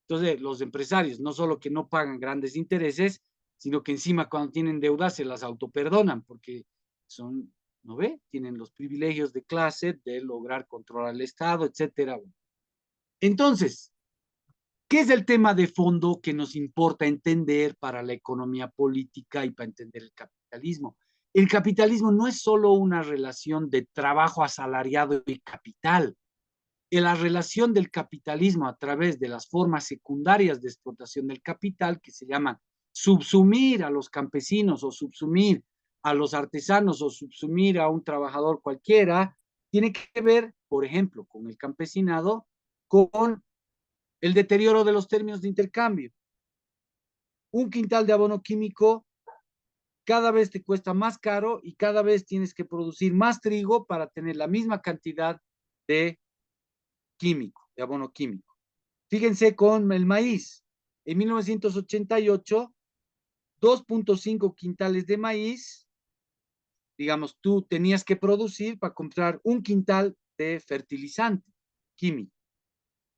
entonces los empresarios no solo que no pagan grandes intereses, sino que encima cuando tienen deudas se las autoperdonan porque son, ¿no ve? Tienen los privilegios de clase de lograr controlar el Estado, etcétera. Entonces, ¿qué es el tema de fondo que nos importa entender para la economía política y para entender el capitalismo? El capitalismo no es solo una relación de trabajo asalariado y capital. La relación del capitalismo a través de las formas secundarias de explotación del capital, que se llaman subsumir a los campesinos o subsumir a los artesanos o subsumir a un trabajador cualquiera, tiene que ver, por ejemplo, con el campesinado, con el deterioro de los términos de intercambio. Un quintal de abono químico cada vez te cuesta más caro y cada vez tienes que producir más trigo para tener la misma cantidad de químico, de abono químico. Fíjense con el maíz. En 1988, 2.5 quintales de maíz digamos, tú tenías que producir para comprar 1 quintal de fertilizante químico.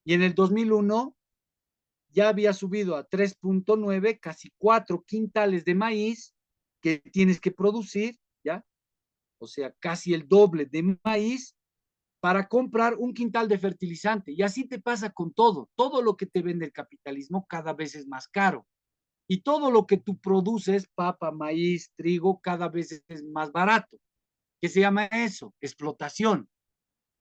Y en el 2001 ya había subido a 3.9, casi 4 quintales de maíz que tienes que producir, ¿ya? O sea, casi el doble de maíz para comprar 1 quintal de fertilizante. Y así te pasa con todo. Todo lo que te vende el capitalismo cada vez es más caro. Y todo lo que tú produces, papa, maíz, trigo, cada vez es más barato. ¿Qué se llama eso? Explotación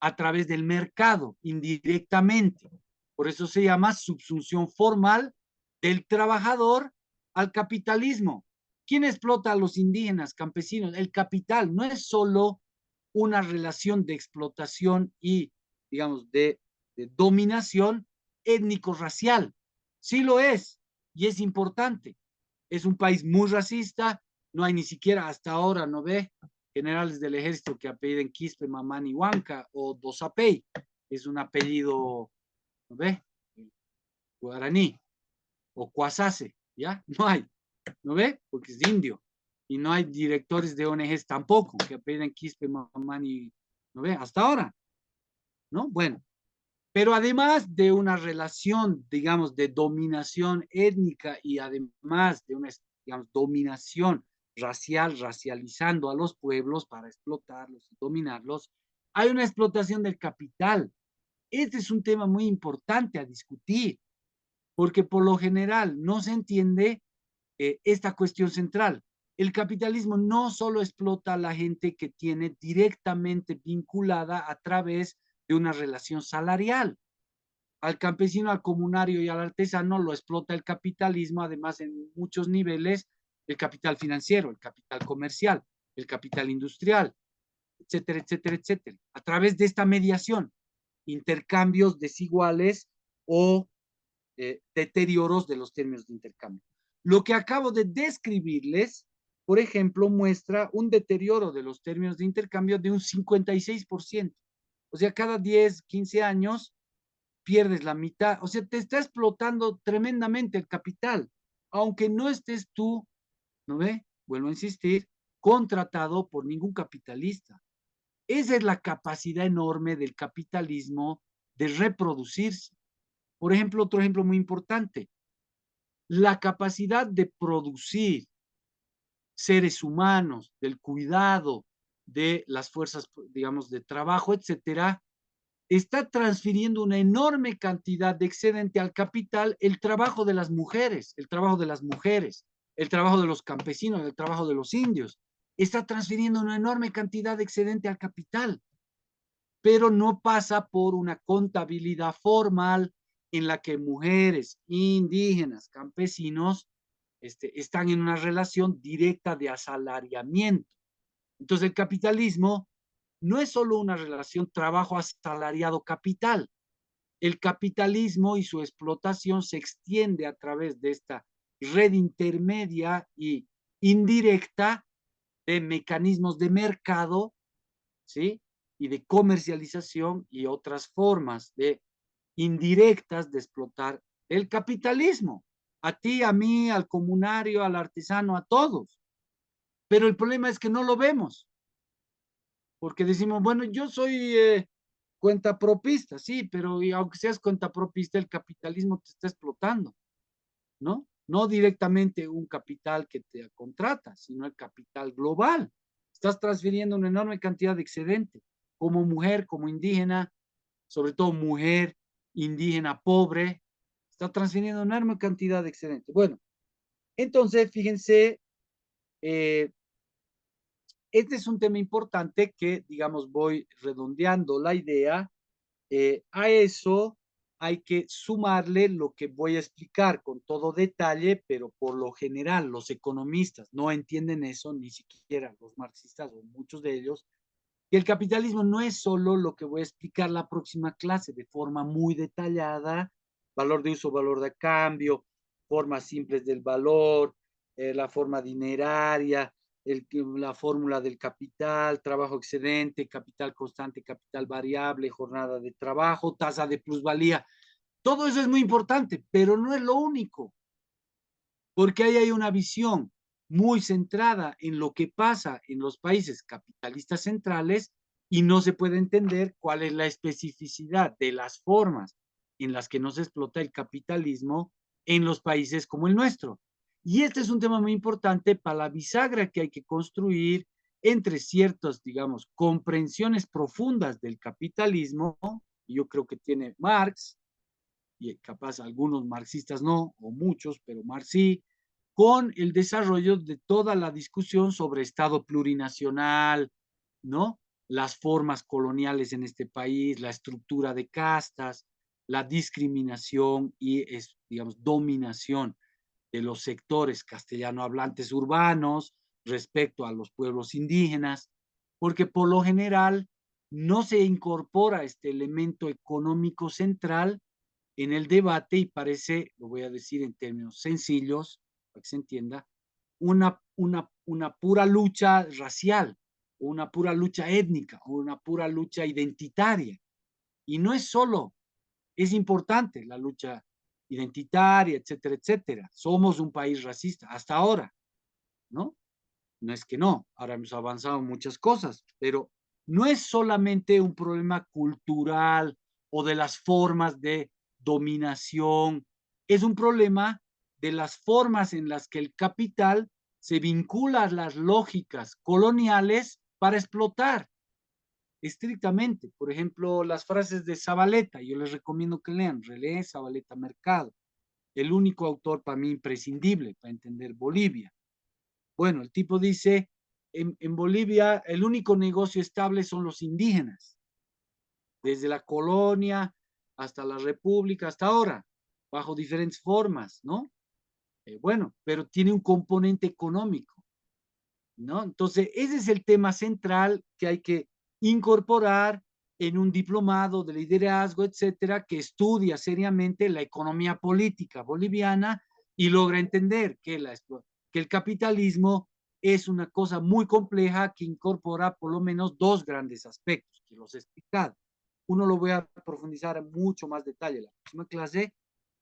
a través del mercado, indirectamente. Por eso se llama subsunción formal del trabajador al capitalismo. ¿Quién explota a los indígenas, campesinos? El capital. No es solo una relación de explotación y, digamos, de dominación étnico-racial. Sí lo es, y es importante. Es un país muy racista, no hay ni siquiera hasta ahora, ¿no ve? Generales del ejército que apelliden Quispe, Mamani, Huanca o Dosapey, es un apellido, ¿no ve? Guaraní o Cuasase, ¿ya? No hay, ¿no ve? Porque es indio. Y no hay directores de ONGs tampoco que apelliden Quispe, Mamani, ¿no ve? Hasta ahora, ¿no? Bueno, pero además de una relación, digamos, de dominación étnica y además de una, digamos, dominación racial, racializando a los pueblos para explotarlos y dominarlos, hay una explotación del capital. Este es un tema muy importante a discutir, porque por lo general no se entiende esta cuestión central. El capitalismo no solo explota a la gente que tiene directamente vinculada a través de una relación salarial. Al campesino, al comunario y al artesano lo explota el capitalismo, además en muchos niveles, el capital financiero, el capital comercial, el capital industrial, etcétera, etcétera, etcétera, a través de esta mediación, intercambios desiguales o deterioros de los términos de intercambio. Lo que acabo de describirles, por ejemplo, muestra un deterioro de los términos de intercambio de un 56%. O sea, cada 10, 15 años pierdes la mitad. O sea, te está explotando tremendamente el capital, aunque no estés tú, ¿no ve? Vuelvo a insistir, contratado por ningún capitalista. Esa es la capacidad enorme del capitalismo de reproducirse. Por ejemplo, otro ejemplo muy importante, la capacidad de producir seres humanos, del cuidado de las fuerzas, digamos, de trabajo, etcétera, está transfiriendo una enorme cantidad de excedente al capital, el trabajo de las mujeres, el trabajo de las mujeres, el trabajo de los campesinos, el trabajo de los indios. Está transfiriendo una enorme cantidad de excedente al capital, pero no pasa por una contabilidad formal en la que mujeres, indígenas, campesinos, están en una relación directa de asalariamiento. Entonces el capitalismo no es solo una relación trabajo asalariado capital. El capitalismo y su explotación se extiende a través de esta red intermedia y indirecta de mecanismos de mercado, ¿sí? Y de comercialización y otras formas de indirectas de explotar el capitalismo. A ti, a mí, al comunario, al artesano, a todos. Pero el problema es que no lo vemos. Porque decimos, bueno, yo soy cuentapropista, sí, pero aunque seas cuentapropista, el capitalismo te está explotando, ¿no? No directamente un capital que te contrata, sino el capital global. Estás transfiriendo una enorme cantidad de excedente, como mujer, como indígena, sobre todo mujer, indígena, pobre, está transfiriendo una enorme cantidad de excedente. Bueno, entonces, fíjense, este es un tema importante que, digamos, voy redondeando la idea. A eso hay que sumarle lo que voy a explicar con todo detalle, pero por lo general los economistas no entienden eso, ni siquiera los marxistas o muchos de ellos, que el capitalismo no es solo lo que voy a explicar la próxima clase de forma muy detallada, valor de uso, valor de cambio, formas simples del valor, la forma dineraria, la fórmula del capital, trabajo excedente, capital constante, capital variable, jornada de trabajo, tasa de plusvalía. Todo eso es muy importante, pero no es lo único, porque ahí hay una visión muy centrada en lo que pasa en los países capitalistas centrales y no se puede entender cuál es la especificidad de las formas en las que no se explota el capitalismo en los países como el nuestro. Y este es un tema muy importante para la bisagra que hay que construir entre ciertas, digamos, comprensiones profundas del capitalismo, y yo creo que tiene Marx, y capaz algunos marxistas no, o muchos, pero Marx sí, con el desarrollo de toda la discusión sobre Estado plurinacional, ¿no? Las formas coloniales en este país, la estructura de castas, la discriminación y, digamos, dominación de los sectores castellano hablantes urbanos respecto a los pueblos indígenas, porque por lo general no se incorpora este elemento económico central en el debate y parece, lo voy a decir en términos sencillos, para que se entienda, una pura lucha racial, una pura lucha étnica, o una pura lucha identitaria. Y no es solo, es importante la lucha identitaria, etcétera, etcétera. Somos un país racista hasta ahora, ¿no? No es que no, ahora hemos avanzado en muchas cosas, pero no es solamente un problema cultural o de las formas de dominación, es un problema de las formas en las que el capital se vincula a las lógicas coloniales para explotar estrictamente. Por ejemplo, las frases de Zabaleta, yo les recomiendo que lean, relee Zabaleta Mercado, el único autor para mí imprescindible para entender Bolivia. Bueno, el tipo dice, en Bolivia el único negocio estable son los indígenas, desde la colonia hasta la república, hasta ahora, bajo diferentes formas, ¿no? Bueno, pero tiene un componente económico, ¿no? Entonces, ese es el tema central que hay que incorporar en un diplomado de liderazgo, etcétera, que estudia seriamente la economía política boliviana y logra entender que el capitalismo es una cosa muy compleja que incorpora por lo menos dos grandes aspectos que los he explicado. Uno lo voy a profundizar en mucho más detalle en la próxima clase,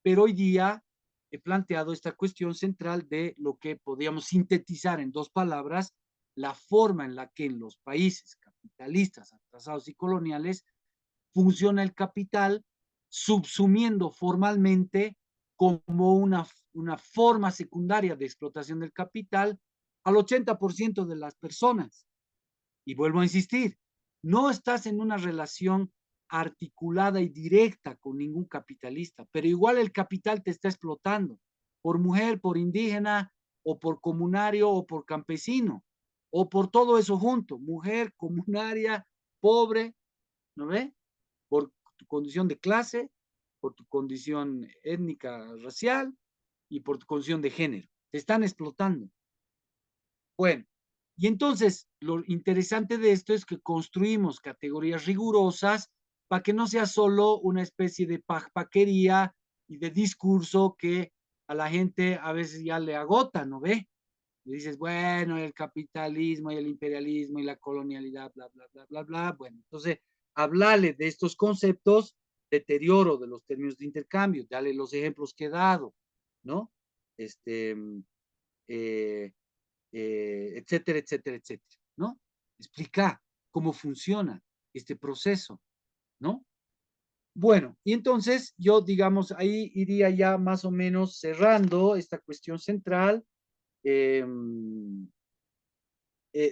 pero hoy día he planteado esta cuestión central de lo que podríamos sintetizar en dos palabras, la forma en la que en los países capitalistas, atrasados y coloniales funciona el capital, subsumiendo formalmente como una forma secundaria de explotación del capital al 80% de las personas. Y vuelvo a insistir, no estás en una relación articulada y directa con ningún capitalista, pero igual el capital te está explotando, por mujer, por indígena, o por comunario, o por campesino, o por todo eso junto, mujer, comunaria, pobre, ¿no ve? Por tu condición de clase, por tu condición étnica, racial, y por tu condición de género. Te están explotando. Bueno, y entonces lo interesante de esto es que construimos categorías rigurosas para que no sea solo una especie de pajpaquería y de discurso que a la gente a veces ya le agota, ¿no ve? Le dices, bueno, el capitalismo y el imperialismo y la colonialidad, bla, bla, bla, bla, bla. Bueno, entonces, hablarle de estos conceptos, deterioro de los términos de intercambio, dale los ejemplos que he dado, ¿no? Este, eh, etcétera, etcétera, etcétera, ¿no? Explicar cómo funciona este proceso, ¿no? Bueno, y entonces yo, digamos, ahí iría ya más o menos cerrando esta cuestión central, eh,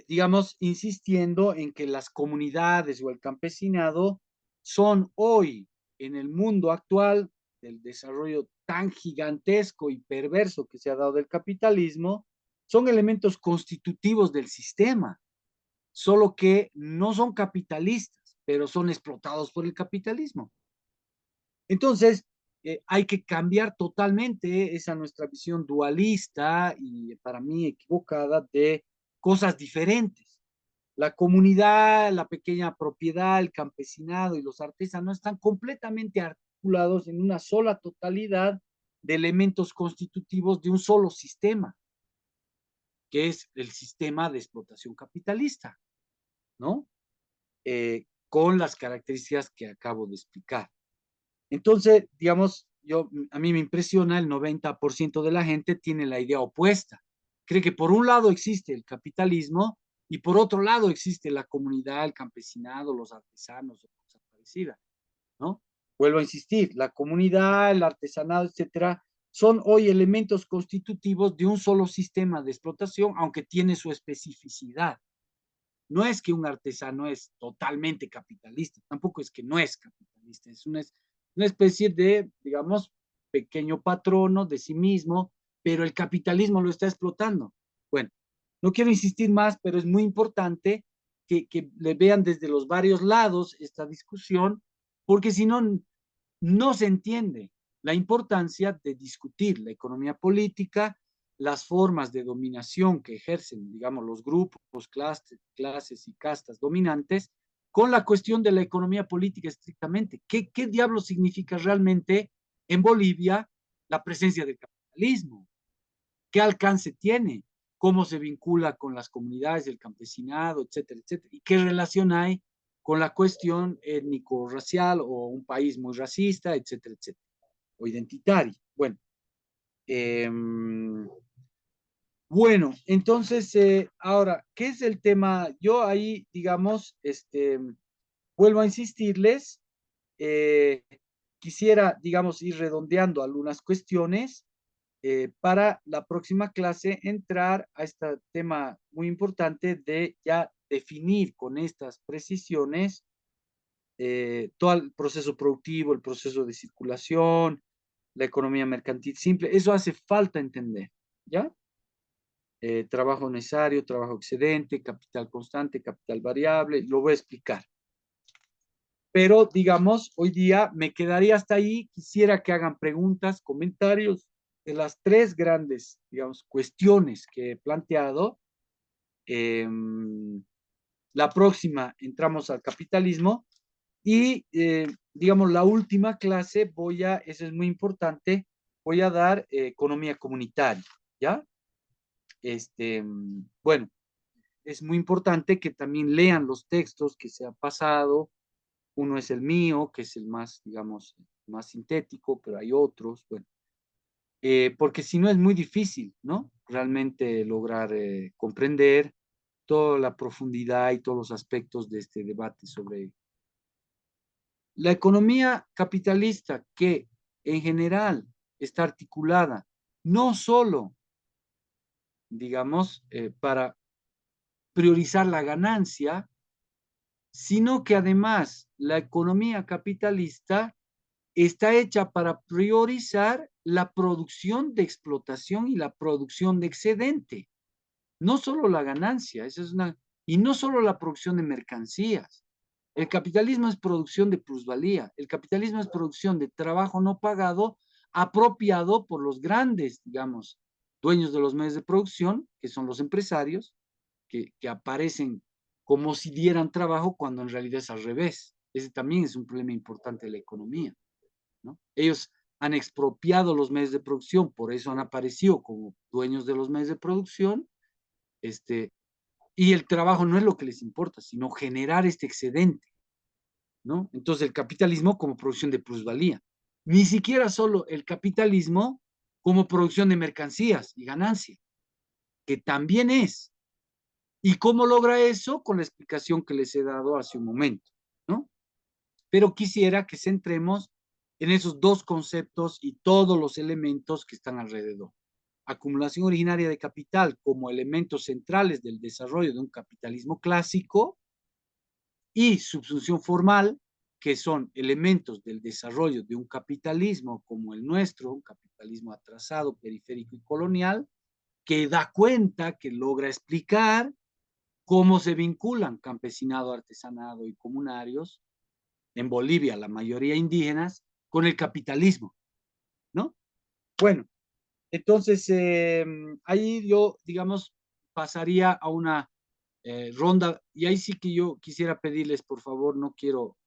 digamos, insistiendo en que las comunidades o el campesinado son hoy, en el mundo actual del desarrollo tan gigantesco y perverso que se ha dado del capitalismo, son elementos constitutivos del sistema, solo que no son capitalistas, pero son explotados por el capitalismo. Entonces, hay que cambiar totalmente esa nuestra visión dualista y para mí equivocada de cosas diferentes. La comunidad, la pequeña propiedad, el campesinado y los artesanos están completamente articulados en una sola totalidad de elementos constitutivos de un solo sistema, que es el sistema de explotación capitalista, ¿no? Con las características que acabo de explicar. Entonces, digamos, a mí me impresiona, el 90% de la gente tiene la idea opuesta. cree que por un lado existe el capitalismo y por otro lado existe la comunidad, el campesinado, los artesanos o cosas parecidas, ¿no? Vuelvo a insistir, la comunidad, el artesanado, etcétera, son hoy elementos constitutivos de un solo sistema de explotación, aunque tiene su especificidad. No es que un artesano es totalmente capitalista, tampoco es que no es capitalista, es una especie de, digamos, pequeño patrono de sí mismo, pero el capitalismo lo está explotando. Bueno, no quiero insistir más, pero es muy importante que le vean desde los varios lados esta discusión, porque si no, no se entiende la importancia de discutir la economía política, las formas de dominación que ejercen, digamos, los grupos, clases y castas dominantes, con la cuestión de la economía política estrictamente. ¿Qué diablo significa realmente en Bolivia la presencia del capitalismo? ¿Qué alcance tiene? ¿Cómo se vincula con las comunidades, el campesinado, etcétera, etcétera? ¿Y qué relación hay con la cuestión étnico-racial o un país muy racista, etcétera, etcétera? O identitario. Bueno, entonces, ahora, ¿qué es el tema? Yo ahí, digamos, vuelvo a insistirles, eh, quisiera, digamos, ir redondeando algunas cuestiones para la próxima clase entrar a este tema muy importante de ya definir con estas precisiones todo el proceso productivo, el proceso de circulación, la economía mercantil simple. Eso hace falta entender, ¿ya? Trabajo necesario, trabajo excedente, capital constante, capital variable, lo voy a explicar. Pero, digamos, hoy día me quedaría hasta ahí. Quisiera que hagan preguntas, comentarios de las tres grandes, digamos, cuestiones que he planteado. La próxima entramos al capitalismo y, digamos, la última clase eso es muy importante, voy a dar economía comunitaria, ¿ya? Bueno, es muy importante que también lean los textos que se han pasado. Uno es el mío, que es el más, digamos, más sintético, pero hay otros, bueno, porque si no es muy difícil, ¿no? Realmente lograr comprender toda la profundidad y todos los aspectos de este debate sobre la economía capitalista, que en general está articulada no solo, digamos, para priorizar la ganancia, sino que además la economía capitalista está hecha para priorizar la producción de explotación y la producción de excedente, no solo la ganancia, y no solo la producción de mercancías. El capitalismo es producción de plusvalía, el capitalismo es producción de trabajo no pagado, apropiado por los grandes, digamos, dueños de los medios de producción, que son los empresarios, que aparecen como si dieran trabajo cuando en realidad es al revés. Ese también es un problema importante de la economía, ¿no? Ellos han expropiado los medios de producción, por eso han aparecido como dueños de los medios de producción, y el trabajo no es lo que les importa, sino generar este excedente, ¿no? Entonces el capitalismo como producción de plusvalía, ni siquiera solo el capitalismo como producción de mercancías y ganancia, que también es. ¿Y cómo logra eso? Con la explicación que les he dado hace un momento, ¿no? Pero quisiera que centremos en esos dos conceptos y todos los elementos que están alrededor. Acumulación originaria de capital como elementos centrales del desarrollo de un capitalismo clásico y subsunción formal, que son elementos del desarrollo de un capitalismo como el nuestro, un capitalismo atrasado, periférico y colonial, que da cuenta, que logra explicar cómo se vinculan campesinado, artesanado y comunarios, en Bolivia la mayoría indígenas, con el capitalismo, ¿no? Bueno, entonces ahí yo, digamos, pasaría a una ronda, y ahí sí que yo quisiera pedirles, por favor, no quiero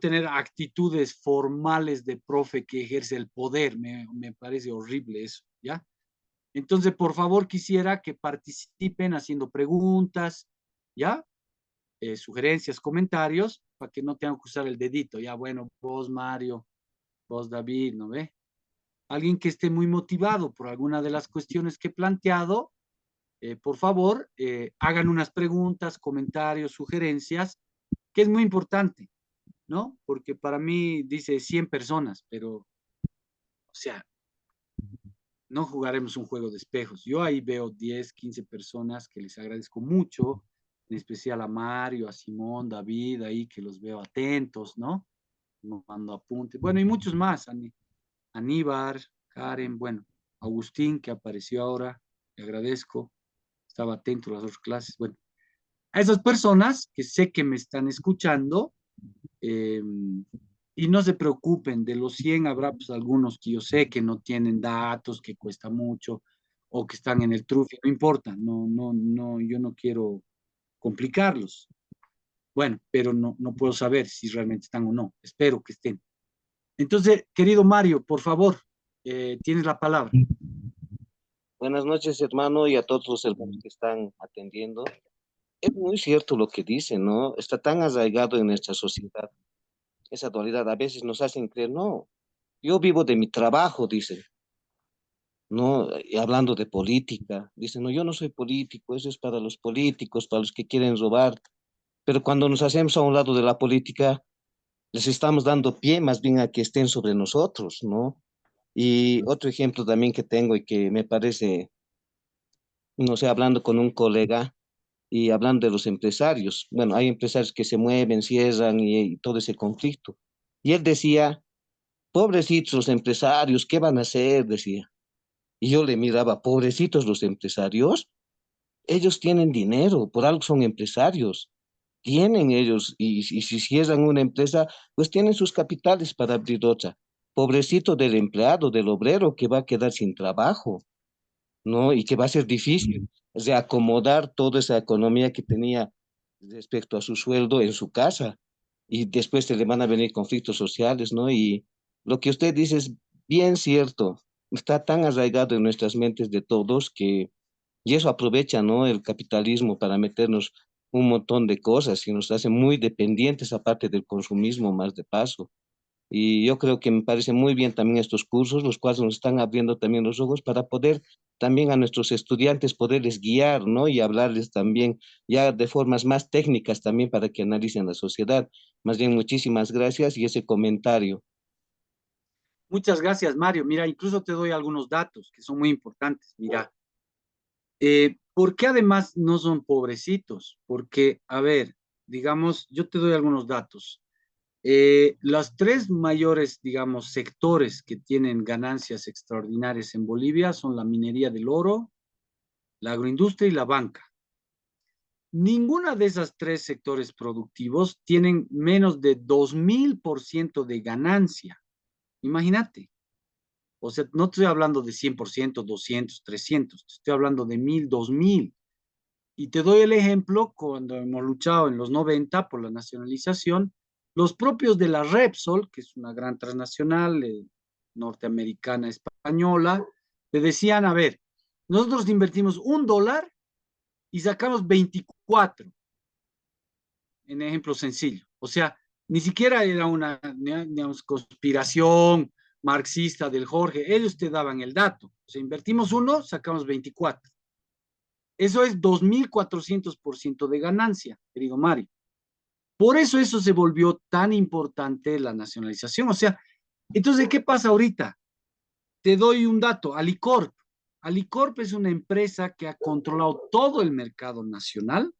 tener actitudes formales de profe que ejerce el poder, me parece horrible eso, ¿ya? Entonces, por favor, quisiera que participen haciendo preguntas, ¿ya? Sugerencias, comentarios, para que no tengan que usar el dedito. Ya, bueno, vos, Mario, vos, David, ¿no ve? alguien que esté muy motivado por alguna de las cuestiones que he planteado, por favor, hagan unas preguntas, comentarios, sugerencias, que es muy importante, ¿no? Porque para mí dice 100 personas, pero, o sea, no jugaremos un juego de espejos. Yo ahí veo 10, 15 personas que les agradezco mucho, en especial a Mario, a Simón, David, ahí que los veo atentos, ¿no? No mando apuntes. Bueno, y muchos más, Aníbar, Karen, bueno, Agustín, que apareció ahora, le agradezco, estaba atento a las otras clases. Bueno, a esas personas que sé que me están escuchando, eh, y no se preocupen, de los 100 habrá pues algunos que yo sé que no tienen datos, que cuesta mucho, o que están en el trufi, no importa, no, yo no quiero complicarlos. Bueno, pero no puedo saber si realmente están o no, espero que estén. Entonces, querido Mario, por favor, tienes la palabra. Buenas noches, hermano, y a todos los hermanos que están atendiendo. Es muy cierto lo que dicen, ¿no? Está tan arraigado en nuestra sociedad. Esa dualidad a veces nos hacen creer, no, yo vivo de mi trabajo, dicen, ¿no? Y hablando de política, dicen, no, yo no soy político, eso es para los políticos, para los que quieren robar. Pero cuando nos hacemos a un lado de la política, les estamos dando pie más bien a que estén sobre nosotros, ¿no? Y otro ejemplo también que tengo y que me parece, no sé, hablando con un colega y hablando de los empresarios. Bueno, hay empresarios que se mueven, cierran y todo ese conflicto. Y él decía, pobrecitos los empresarios, ¿qué van a hacer? Decía. Y yo le miraba, pobrecitos los empresarios, ellos tienen dinero, por algo son empresarios. Tienen ellos, y si cierran una empresa, pues tienen sus capitales para abrir otra. Pobrecito del empleado, del obrero que va a quedar sin trabajo, ¿no? Y que va a ser difícil reacomodar toda esa economía que tenía respecto a su sueldo en su casa. Y después se le van a venir conflictos sociales, ¿no? Y lo que usted dice es bien cierto. Está tan arraigado en nuestras mentes de todos que, y eso aprovecha, ¿no? El capitalismo para meternos un montón de cosas y nos hace muy dependientes aparte del consumismo más de paso. Y yo creo que me parece muy bien también estos cursos, los cuales nos están abriendo también los ojos para poder también a nuestros estudiantes poderles guiar, ¿no? Y hablarles también ya de formas más técnicas también para que analicen la sociedad. Más bien, muchísimas gracias y ese comentario. Muchas gracias, Mario. Mira, incluso te doy algunos datos que son muy importantes. Mira, ¿por qué además no son pobrecitos? Porque, a ver, digamos, yo te doy algunos datos. Las tres mayores, digamos, sectores que tienen ganancias extraordinarias en Bolivia son la minería del oro, la agroindustria y la banca. Ninguna de esas tres sectores productivos tienen menos de 2000% de ganancia. Imagínate. O sea, no estoy hablando de 100%, 200, 300, estoy hablando de 1000, 2000. Y te doy el ejemplo, cuando hemos luchado en los 90 por la nacionalización, los propios de la Repsol, que es una gran transnacional norteamericana, española, te decían, a ver, nosotros invertimos $1 y sacamos 24, en ejemplo sencillo. O sea, ni siquiera era una, digamos, conspiración marxista del Jorge, ellos te daban el dato. O sea, invertimos 1, sacamos 24. Eso es 2400% de ganancia, querido Mario. Por eso se volvió tan importante la nacionalización. O sea, entonces, ¿qué pasa ahorita? Te doy un dato, Alicorp. Alicorp es una empresa que ha controlado todo el mercado nacional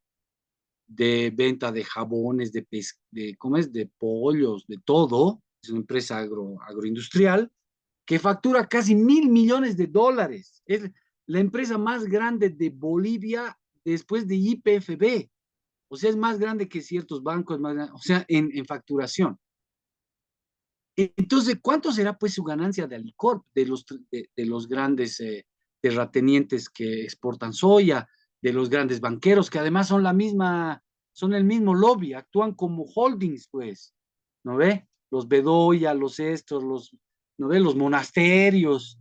de venta de jabones, ¿cómo es? De pollos, de todo. Es una empresa agroindustrial que factura casi $1.000 millones. Es la empresa más grande de Bolivia después de YPFB. O sea, es más grande que ciertos bancos, más grande, o sea, en facturación. Entonces, ¿cuánto será pues su ganancia de Alicorp, de los grandes terratenientes que exportan soya, de los grandes banqueros, que además son el mismo lobby, actúan como holdings, pues, ¿no ve? Los Bedoya, los estos, ¿no ve? Los monasterios,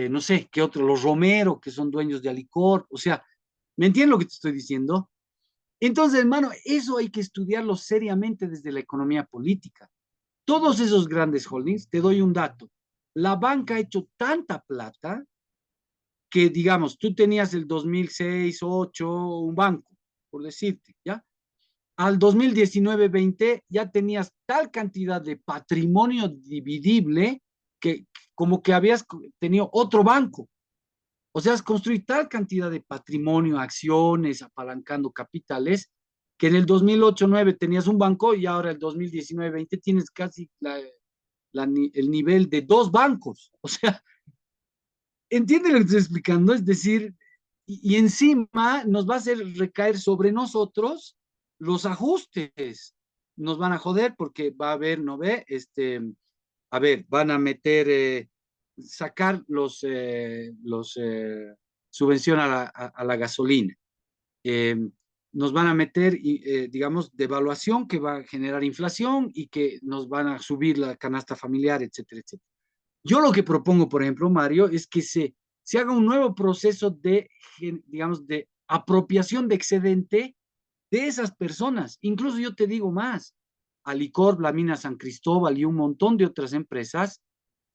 no sé, qué otro, los Romero, que son dueños de Alicorp, o sea, ¿me entiendes lo que te estoy diciendo? Entonces, hermano, eso hay que estudiarlo seriamente desde la economía política. Todos esos grandes holdings, te doy un dato, La banca ha hecho tanta plata que, digamos, tú tenías el 2006, 2008, un banco, por decirte, ¿ya? Al 2019-20 ya tenías tal cantidad de patrimonio dividible que como que habías tenido otro banco. O sea, has construido tal cantidad de patrimonio, acciones, apalancando capitales, que en el 2008-9 tenías un banco y ahora el 2019-20 tienes casi el nivel de dos bancos. O sea, ¿entiendes lo que estoy explicando? Es decir, y encima nos va a hacer recaer sobre nosotros los ajustes. Nos van a joder porque va a haber, ¿no ve? A ver, van a meter, sacar subvención a la gasolina. Eh, nos van a meter, digamos, devaluación que va a generar inflación y que nos van a subir la canasta familiar, etcétera, etcétera. Yo lo que propongo, por ejemplo, Mario, es que se haga un nuevo proceso de, digamos, de apropiación de excedente de esas personas. Incluso yo te digo más, Alicorp, la mina San Cristóbal y un montón de otras empresas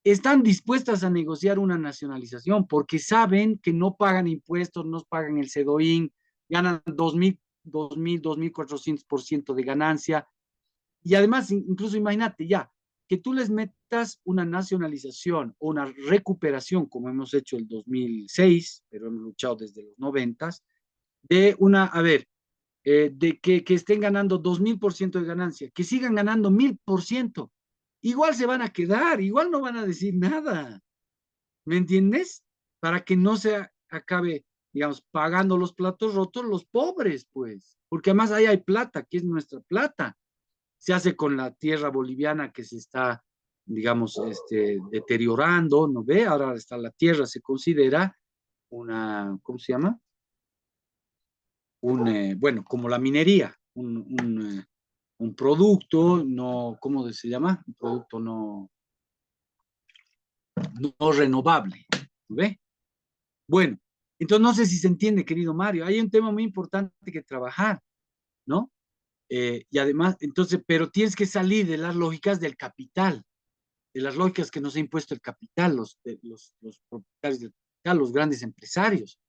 están dispuestas a negociar una nacionalización porque saben que no pagan impuestos, no pagan el CEDOIN, ganan 2.400% de ganancia. Y además, incluso imagínate ya, que tú les metas una nacionalización o una recuperación, como hemos hecho el 2006, pero hemos luchado desde los 90, de una, a ver, de que estén ganando 2.000% de ganancia, que sigan ganando 1.000%. Igual se van a quedar, igual no van a decir nada. ¿Me entiendes? Para que no se acabe, digamos, pagando los platos rotos los pobres, pues. Porque además ahí hay plata, que es nuestra plata. Se hace con la tierra boliviana que se está, digamos, deteriorando, ¿no ve? Ahora está la tierra, se considera una, ¿cómo se llama? Bueno, como la minería, un producto no, ¿cómo se llama? Un producto no renovable, ¿no ve? Bueno, entonces no sé si se entiende, querido Mario, hay un tema muy importante que trabajar, ¿no? Y además, entonces, pero tienes que salir de las lógicas del capital, de las lógicas que nos ha impuesto el capital, los propietarios del capital, los grandes empresarios.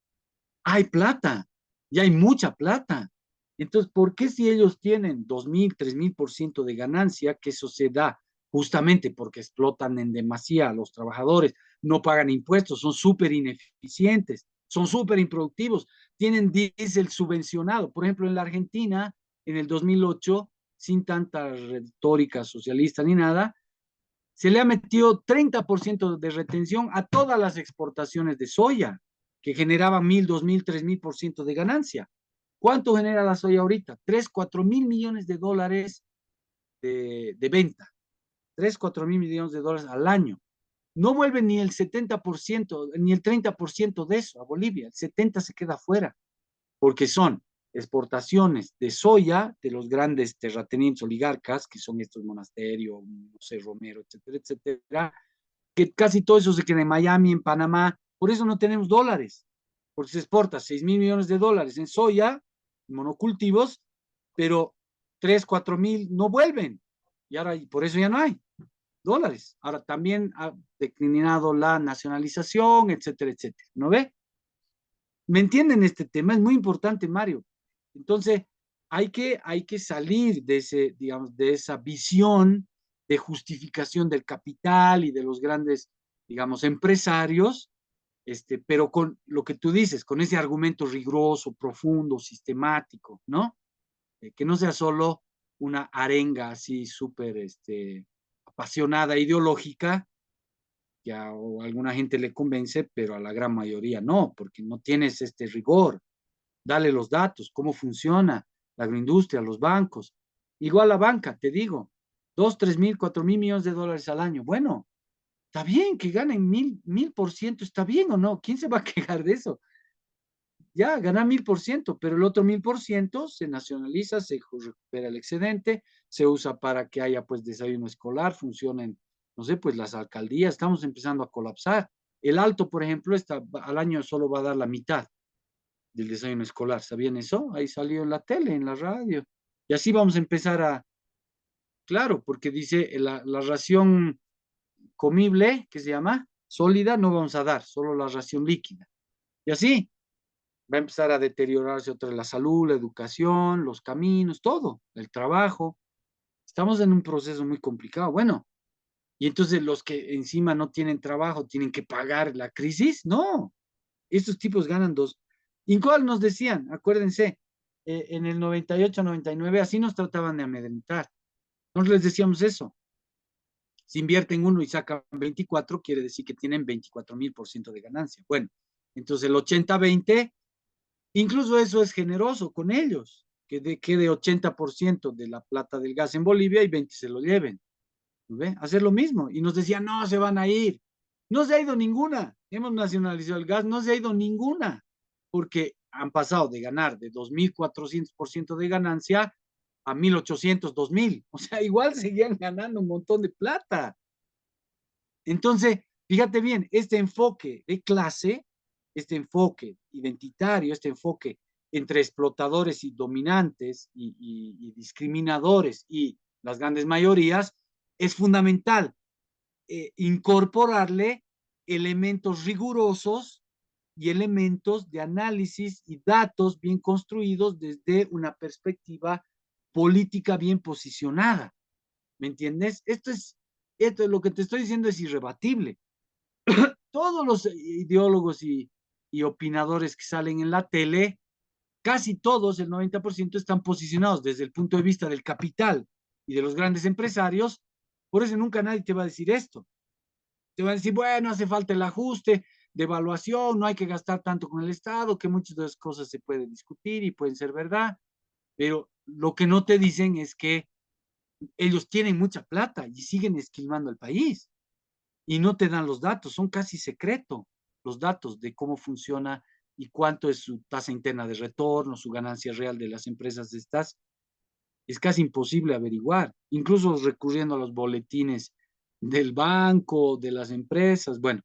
Hay plata, y hay mucha plata. Entonces, ¿por qué si ellos tienen 2.000, 3.000% de ganancia, que eso se da justamente porque explotan en demasía a los trabajadores, no pagan impuestos, son súper ineficientes, son súper improductivos, tienen diésel subvencionado? Por ejemplo, en la Argentina, en el 2008, sin tanta retórica socialista ni nada, se le ha metido 30% de retención a todas las exportaciones de soya, que generaban 1.000, 2.000, 3.000% de ganancia. ¿Cuánto genera la soya ahorita? 3, 4 mil millones de dólares de venta. 3, 4 mil millones de dólares al año. No vuelve ni el 70%, ni el 30% de eso a Bolivia. El 70% se queda fuera, porque son exportaciones de soya de los grandes terratenientes oligarcas, que son estos monasterios, no sé, Romero, etcétera, etcétera, que casi todo eso se queda en Miami, en Panamá. Por eso no tenemos dólares, porque se exporta 6.000 millones de dólares en soya, en monocultivos, pero 3, 4 mil no vuelven. Y ahora, por eso ya no hay dólares. Ahora también ha declinado la nacionalización, etcétera, etcétera. ¿No ve? ¿Me entienden este tema? Es muy importante, Mario. Entonces, hay que salir de ese, digamos, de esa visión de justificación del capital y de los grandes, digamos, empresarios, pero con lo que tú dices, con ese argumento riguroso, profundo, sistemático, ¿no? Que no sea solo una arenga así súper apasionada, ideológica, que a alguna gente le convence, pero a la gran mayoría no, porque no tienes este rigor. Dale los datos, cómo funciona la agroindustria, los bancos. Igual la banca, te digo, 2, 3.000, 4.000 millones de dólares al año. Bueno, está bien que ganen 1.000%, está bien o no. ¿Quién se va a quejar de eso? Ya, ganar 1.000%, pero el otro 1.000% se nacionaliza, se recupera el excedente, se usa para que haya pues desayuno escolar, funcionen, no sé, pues las alcaldías, estamos empezando a colapsar. El Alto, por ejemplo, al año solo va a dar la mitad del desayuno escolar. ¿Sabían eso? Ahí salió en la tele, en la radio. Y así vamos a empezar claro, porque dice la ración comible, que se llama, sólida, no vamos a dar, solo la ración líquida. Y así va a empezar a deteriorarse otra vez la salud, la educación, los caminos, todo, el trabajo. Estamos en un proceso muy complicado. Bueno, y entonces los que encima no tienen trabajo tienen que pagar la crisis. No, estos tipos ganan dos. Igual nos decían, acuérdense, en el 98, 99, así nos trataban de amedrentar. Nosotros les decíamos eso. Si invierten uno y sacan 24, quiere decir que tienen 24,000% de ganancia. Bueno, entonces el 80-20, incluso eso es generoso con ellos, que quede 80% de la plata del gas en Bolivia y 20 se lo lleven. ¿Ve? Hacer lo mismo. Y nos decían, no, se van a ir. No se ha ido ninguna. Hemos nacionalizado el gas, no se ha ido ninguna, porque han pasado de ganar de 2,400% de ganancia a 1,800, 2,000. O sea, igual seguían ganando un montón de plata. Entonces, fíjate bien, este enfoque de clase, este enfoque identitario, este enfoque entre explotadores y dominantes y discriminadores y las grandes mayorías, es fundamental incorporarle elementos rigurosos y elementos de análisis y datos bien construidos desde una perspectiva política bien posicionada. ¿Me entiendes? Esto es lo que te estoy diciendo, es irrebatible. Todos los ideólogos y opinadores que salen en la tele, casi todos, el 90%, están posicionados desde el punto de vista del capital y de los grandes empresarios. Por eso nunca nadie te va a decir esto. Te van a decir, bueno, hace falta el ajuste de evaluación, no hay que gastar tanto con el Estado, que muchas de las cosas se pueden discutir y pueden ser verdad, pero lo que no te dicen es que ellos tienen mucha plata y siguen esquilmando el país y no te dan los datos, son casi secretos los datos de cómo funciona y cuánto es su tasa interna de retorno, su ganancia real de las empresas estas. Es casi imposible averiguar, incluso recurriendo a los boletines del banco, de las empresas. Bueno,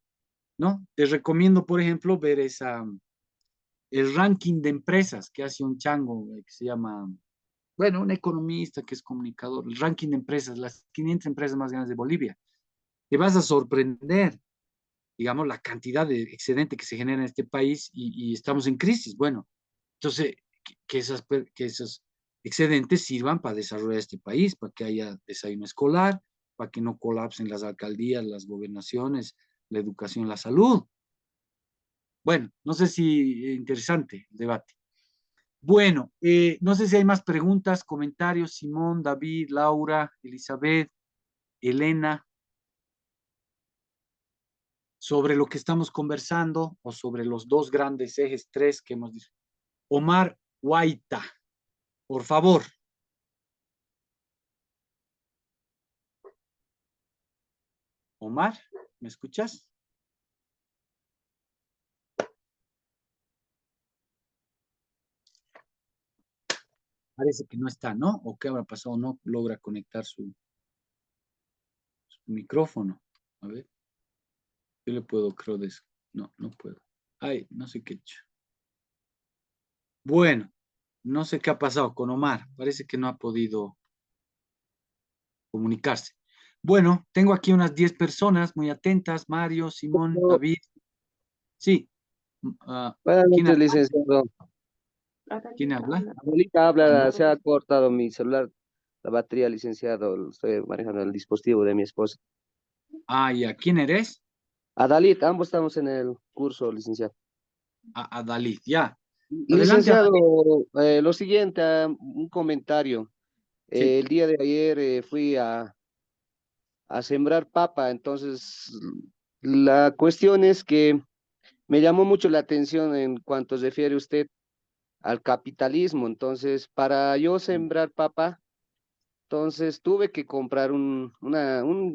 ¿no? Te recomiendo, por ejemplo, ver el ranking de empresas que hace un chango que se llama, bueno, un economista que es comunicador, el ranking de empresas, las 500 empresas más grandes de Bolivia. Te vas a sorprender, digamos, la cantidad de excedente que se genera en este país y estamos en crisis. Bueno, entonces, que esos excedentes sirvan para desarrollar este país, para que haya desayuno escolar, para que no colapsen las alcaldías, las gobernaciones, la educación, la salud. Bueno, no sé si interesante el debate. Bueno, no sé si hay más preguntas, comentarios, Simón, David, Laura, Elizabeth, Elena, sobre lo que estamos conversando o sobre los dos grandes ejes, tres que hemos dicho. Omar Guaita, por favor. Omar, ¿me escuchas? Parece que no está, ¿no? ¿O qué habrá pasado? No logra conectar su micrófono. A ver, yo le puedo, creo, de eso. No, no puedo. Ay, no sé qué he hecho. Bueno, no sé qué ha pasado con Omar. Parece que no ha podido comunicarse. Bueno, tengo aquí unas 10 personas muy atentas. Mario, Simón, David. Sí. Buenas ¿Quién noches, habla? licenciado. ¿Quién habla? Abuelita habla, se ha cortado mi celular, la batería, licenciado. Estoy manejando el dispositivo de mi esposa. Ah, ya. ¿Quién eres? Adalit, ambos estamos en el curso, licenciado. Dalit, ya. Adelante, Licenciado, Dalit. lo siguiente, un comentario. Sí. El día de ayer fui a sembrar papa, entonces la cuestión es que me llamó mucho la atención en cuanto se refiere usted al capitalismo. Entonces, para yo sembrar papa, entonces tuve que comprar un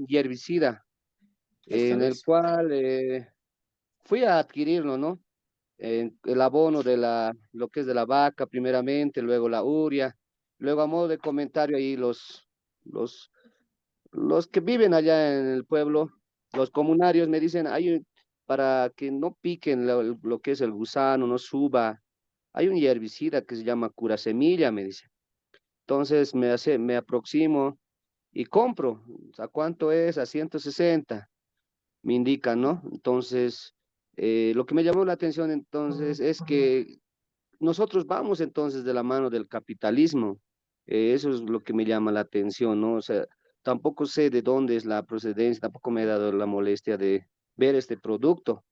herbicida Esta en el vez. cual fui a adquirirlo, ¿no? El abono de lo que es de la vaca primeramente, luego la urea, luego a modo de comentario ahí los, los que viven allá en el pueblo, los comunarios me dicen, para que no piquen lo que es el gusano, no suba, hay un herbicida que se llama curasemilla, me dice. Entonces me aproximo y compro. ¿A cuánto es? A 160. me indican, ¿no? Entonces, lo que me llamó la atención entonces es que nosotros vamos entonces de la mano del capitalismo. Eso es lo que me llama la atención, ¿no? O sea, tampoco sé de dónde es la procedencia, tampoco me he dado la molestia de ver este producto,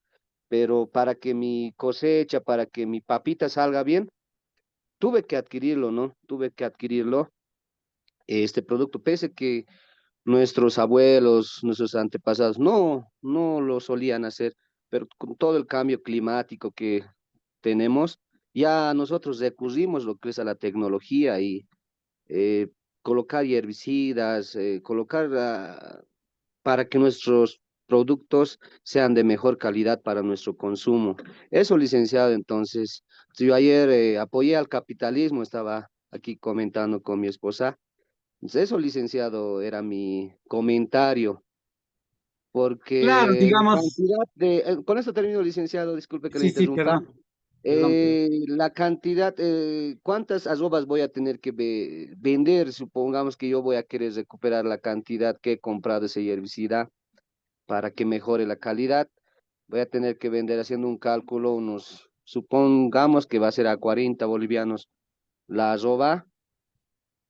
pero para que mi cosecha, para que mi papita salga bien, tuve que adquirirlo, ¿no? Tuve que adquirirlo, este producto, pese que nuestros abuelos, nuestros antepasados no lo solían hacer, pero con todo el cambio climático que tenemos, ya nosotros recurrimos lo que es a la tecnología y eh, colocar herbicidas, colocar para que nuestros productos sean de mejor calidad para nuestro consumo. Eso, licenciado, entonces, yo ayer apoyé al capitalismo, estaba aquí comentando con mi esposa. Entonces, eso, licenciado, era mi comentario, Claro, porque la digamos, cantidad de, con esto termino, licenciado, disculpe que le sí, sí, interrumpa. perdón. La cantidad, ¿cuántas arrobas voy a tener que vender? Supongamos que yo voy a querer recuperar la cantidad que he comprado ese herbicida para que mejore la calidad. Voy a tener que vender haciendo un cálculo, supongamos que va a ser a 40 bolivianos la arroba.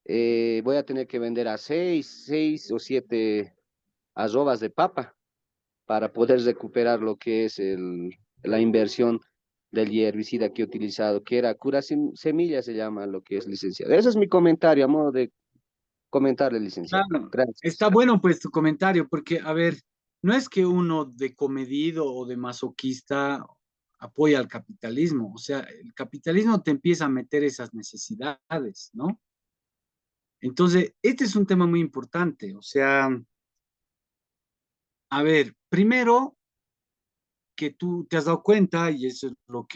Voy a tener que vender a seis o siete arrobas de papa para poder recuperar lo que es la inversión del herbicida que he utilizado, que era cura semilla, se llama lo que es, licenciado. Ese es mi comentario, a modo de comentarle, licenciado. Claro, Gracias. está bueno pues tu comentario, porque, a ver, no es que uno de comedido o de masoquista apoya al capitalismo, o sea, el capitalismo te empieza a meter esas necesidades, ¿no? Entonces, este es un tema muy importante, o sea, a ver, primero que tú te has dado cuenta, y eso es lo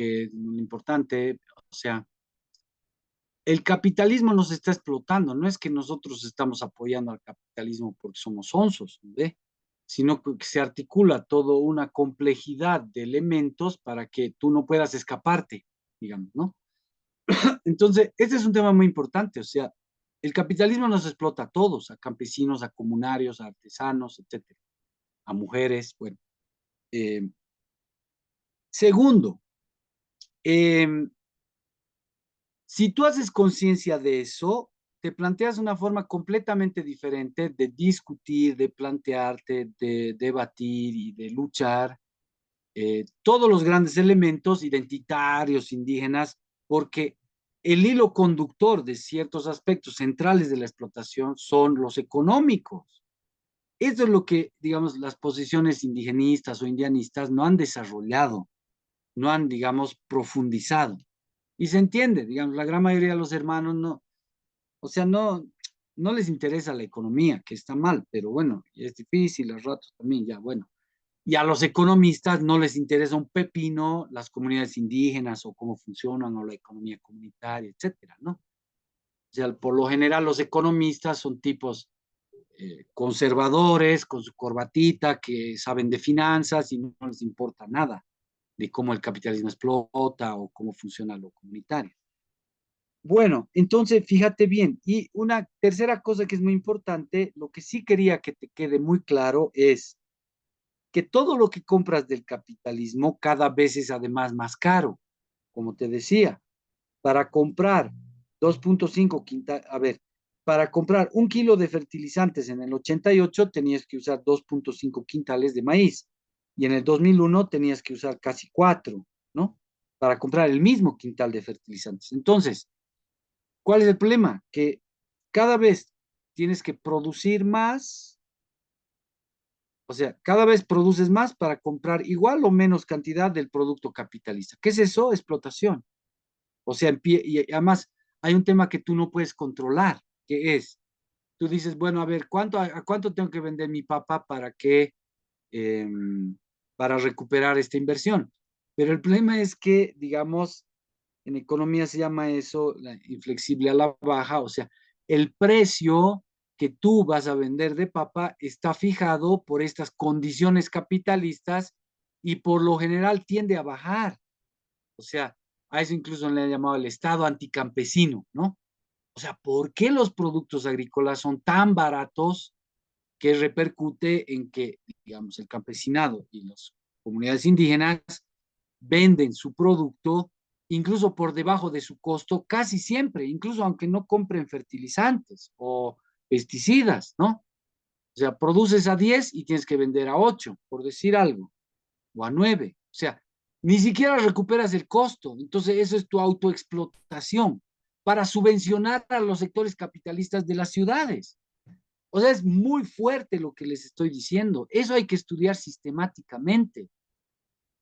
importante, o sea, el capitalismo nos está explotando, no es que nosotros estamos apoyando al capitalismo porque somos onzos, ¿ve? Sino que se articula toda una complejidad de elementos para que tú no puedas escaparte, digamos, ¿no? Entonces, este es un tema muy importante, o sea, el capitalismo nos explota a todos, a campesinos, a comunarios, a artesanos, etcétera, a mujeres, bueno. Eh, segundo, eh, si tú haces conciencia de eso, te planteas una forma completamente diferente de discutir, de plantearte, de debatir y de luchar todos los grandes elementos identitarios, indígenas, porque el hilo conductor de ciertos aspectos centrales de la explotación son los económicos. Eso es lo que, digamos, las posiciones indigenistas o indianistas no han desarrollado, no han, digamos, profundizado. Y se entiende, digamos, la gran mayoría de los hermanos no, o sea, no les interesa la economía, que está mal, pero bueno, es difícil, a ratos también, ya, bueno. Y a los economistas no les interesa un pepino las comunidades indígenas o cómo funcionan o la economía comunitaria, etcétera, ¿no? O sea, por lo general los economistas son tipos conservadores, con su corbatita, que saben de finanzas y no les importa nada de cómo el capitalismo explota o cómo funciona lo comunitario. Bueno, entonces fíjate bien. Y una tercera cosa que es muy importante, lo que sí quería que te quede muy claro es que todo lo que compras del capitalismo cada vez es además más caro. Como te decía, para comprar 2.5 quintal, a ver, para comprar 1 kilo de fertilizantes en el 88 tenías que usar 2.5 quintales de maíz y en el 2001 tenías que usar casi 4, ¿no? Para comprar el mismo quintal de fertilizantes. Entonces, ¿cuál es el problema? Que cada vez tienes que producir más, o sea, cada vez produces más para comprar igual o menos cantidad del producto capitalista. ¿Qué es eso? Explotación. O sea, y además hay un tema que tú no puedes controlar, que es, tú dices, bueno, a ver, ¿a cuánto tengo que vender mi papa eh, para recuperar esta inversión? Pero el problema es que, digamos, en economía se llama eso la inflexible a la baja, o sea, el precio que tú vas a vender de papa está fijado por estas condiciones capitalistas y por lo general tiende a bajar. O sea, a eso incluso le han llamado el Estado anticampesino, ¿no? O sea, ¿por qué los productos agrícolas son tan baratos que repercute en que, digamos, el campesinado y las comunidades indígenas venden su producto incluso por debajo de su costo, casi siempre, incluso aunque no compren fertilizantes o pesticidas, ¿no? O sea, produces a 10 y tienes que vender a 8, por decir algo, o a 9. O sea, ni siquiera recuperas el costo. Entonces, eso es tu autoexplotación para subvencionar a los sectores capitalistas de las ciudades. O sea, es muy fuerte lo que les estoy diciendo. Eso hay que estudiar sistemáticamente,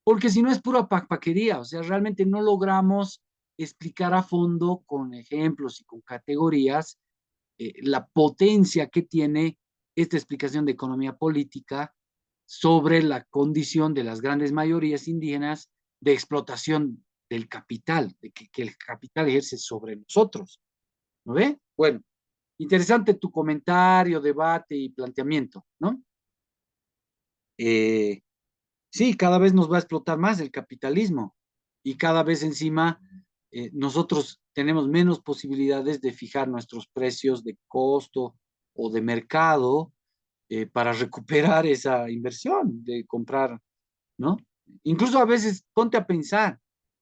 porque si no es pura paquería. O sea, realmente no logramos explicar a fondo con ejemplos y con categorías la potencia que tiene esta explicación de economía política sobre la condición de las grandes mayorías indígenas de explotación del capital, de que el capital ejerce sobre nosotros. ¿No ve? Bueno, interesante tu comentario, debate y planteamiento, ¿no? Sí, cada vez nos va a explotar más el capitalismo y cada vez encima nosotros tenemos menos posibilidades de fijar nuestros precios de costo o de mercado para recuperar esa inversión de comprar, ¿no? Incluso a veces ponte a pensar,